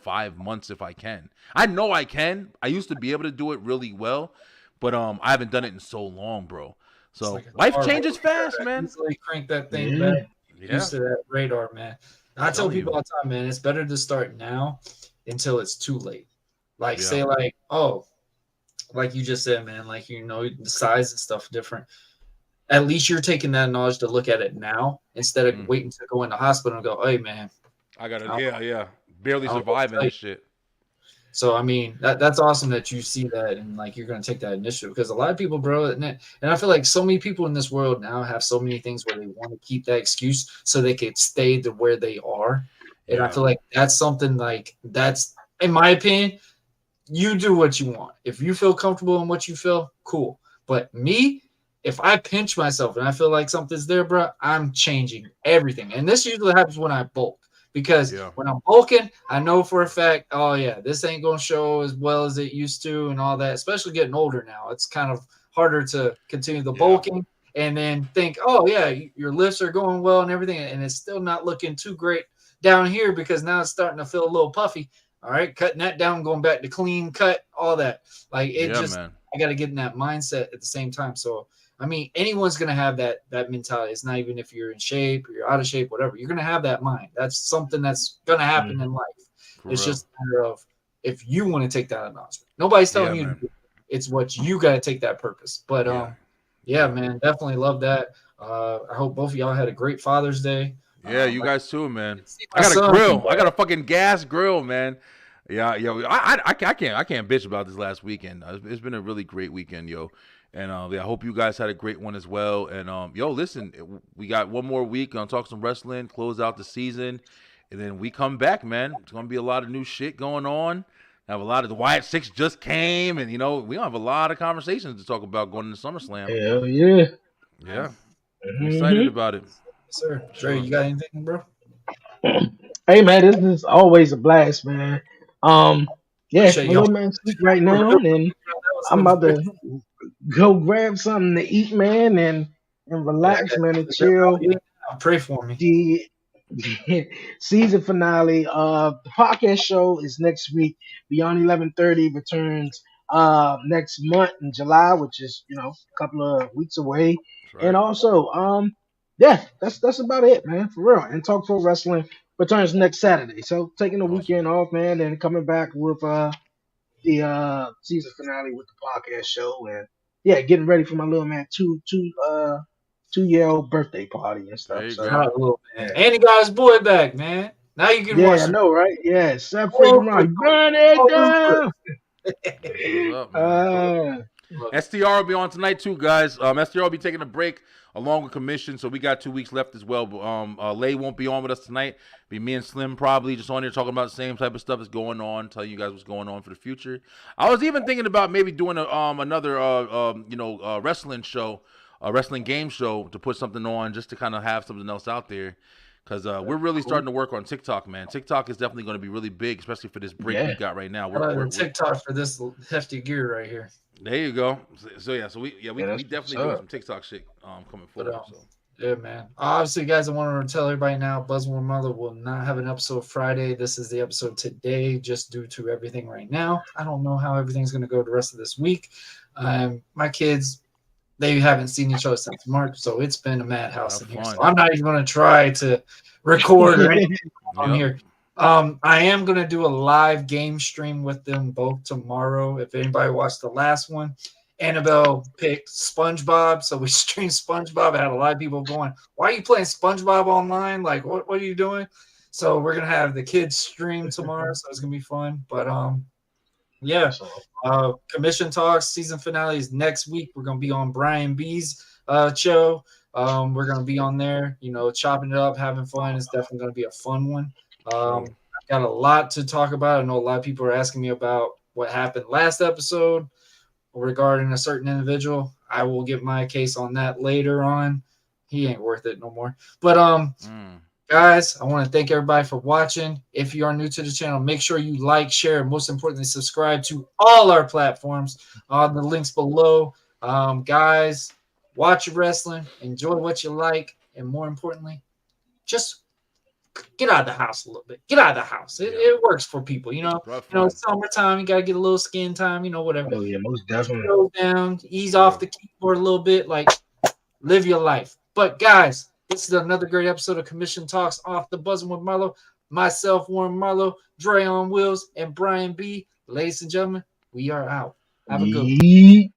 5 months if I can. I know I can. I used to be able to do it really well, but I haven't done it in so long, bro. So like life changes fast, man. Easily crank that thing back. Used to that radar, man. I tell people all the time, man, it's better to start now until it's too late. Like say like, oh, like you just said, man, like the size and stuff different. At least you're taking that knowledge to look at it now instead of waiting to go in the hospital and go, hey, man. I got to, barely surviving this shit. So, I mean, that's awesome that you see that and, like, you're going to take that initiative because a lot of people, bro, and I feel like so many people in this world now have so many things where they want to keep that excuse so they can stay to where they are. And I feel like that's something like that's, in my opinion, you do what you want. If you feel comfortable in what you feel, cool. But me, if I pinch myself and I feel like something's there, bro, I'm changing everything. And this usually happens when I bulk because when I'm bulking, I know for a fact, oh, yeah, this ain't going to show as well as it used to and all that, especially getting older now. It's kind of harder to continue the bulking and then think, oh, yeah, your lifts are going well and everything. And it's still not looking too great down here because now it's starting to feel a little puffy. All right, cutting that down, going back to clean cut, all that. Like it man. I got to get in that mindset at the same time. So, I mean, anyone's going to have that mentality. It's not even if you're in shape or you're out of shape, whatever. You're going to have that mind. That's something that's going to happen in life. It's just a matter of if you want to take that announcement. Nobody's telling you to do it. It's what you got to take that purpose. But, man, definitely love that. I hope both of y'all had a great Father's Day. Yeah, you guys too, man. I got a grill. I got a fucking gas grill, man. Yeah, yo, I can't bitch about this last weekend. It's been a really great weekend, yo. And I hope you guys had a great one as well. And yo, listen, we got one more week. Gonna talk some wrestling, close out the season, and then we come back, man. It's gonna be a lot of new shit going on. Have a lot of the Wyatt Six just came, and we gonna have a lot of conversations to talk about going into SummerSlam. Hell yeah, yeah. I'm excited about it. Sir, Dre, you got anything, bro? Hey man, this is always a blast, man. My little man sleep right now, and I'm about to go grab something to eat, man, and relax, man, and chill. Pray for me. The season finale of the podcast show is next week. Beyond 11:30 returns next month in July, which is a couple of weeks away. Right. And also, that's about it, man, for real. And Talk Pro Wrestling returns next Saturday. So taking the weekend off, man, and coming back with the season finale with the podcast show, and getting ready for my little man 2-year-old birthday party and stuff. So, and he got his boy back, man. Now you can watch. I know, right? Yeah, Seth freaking burn it down. STR will be on tonight too, guys. STR will be taking a break along with Commission, so we got 2 weeks left as well. Lay won't be on with us tonight. Be me and Slim probably just on here talking about the same type of stuff that's going on, telling you guys what's going on for the future. I was even thinking about maybe doing another wrestling show, a wrestling game show to put something on just to kind of have something else out there. Because we're really starting to work on TikTok, man. TikTok is definitely going to be really big, especially for this break we got right now. We're TikTok for this hefty gear right here. There you go. So we definitely doing some TikTok shit coming forward. Yeah, man. Obviously, guys, I want to tell everybody now, Buzzing with Marlo will not have an episode Friday. This is the episode today, just due to everything right now. I don't know how everything's going to go the rest of this week. My kids, they haven't seen each other since March, so it's been a madhouse in here. So I'm not even going to try to record or anything on here. I am going to do a live game stream with them both tomorrow. If anybody watched the last one, Annabelle picked SpongeBob, so we streamed SpongeBob. I had a lot of people going, "Why are you playing SpongeBob online? Like, what are you doing?" So we're gonna have the kids stream tomorrow, so it's gonna be fun. But yeah, Commission Talks season finale is next week. We're gonna be on Brian B's show. We're gonna be on there, chopping it up, having fun. It's definitely gonna be a fun one. I've got a lot to talk about. I know a lot of people are asking me about what happened last episode regarding a certain individual. I will get my case on that later on. He ain't worth it no more. But guys, I want to thank everybody for watching. If you are new to the channel, make sure you like, share, and most importantly, subscribe to all our platforms on the links below. Guys, watch your wrestling, enjoy what you like, and more importantly, just get out of the house a little bit. Get out of the house. It works for people, It's summertime. You gotta get a little skin time, whatever. Oh yeah, most definitely. Go down, ease off the keyboard a little bit, like live your life. But guys, this is another great episode of Commission Talks off the Buzzing with Marlo. Myself, Warren Marlo, Dre on Wheels, and Brian B. Ladies and gentlemen, we are out. Have a good one.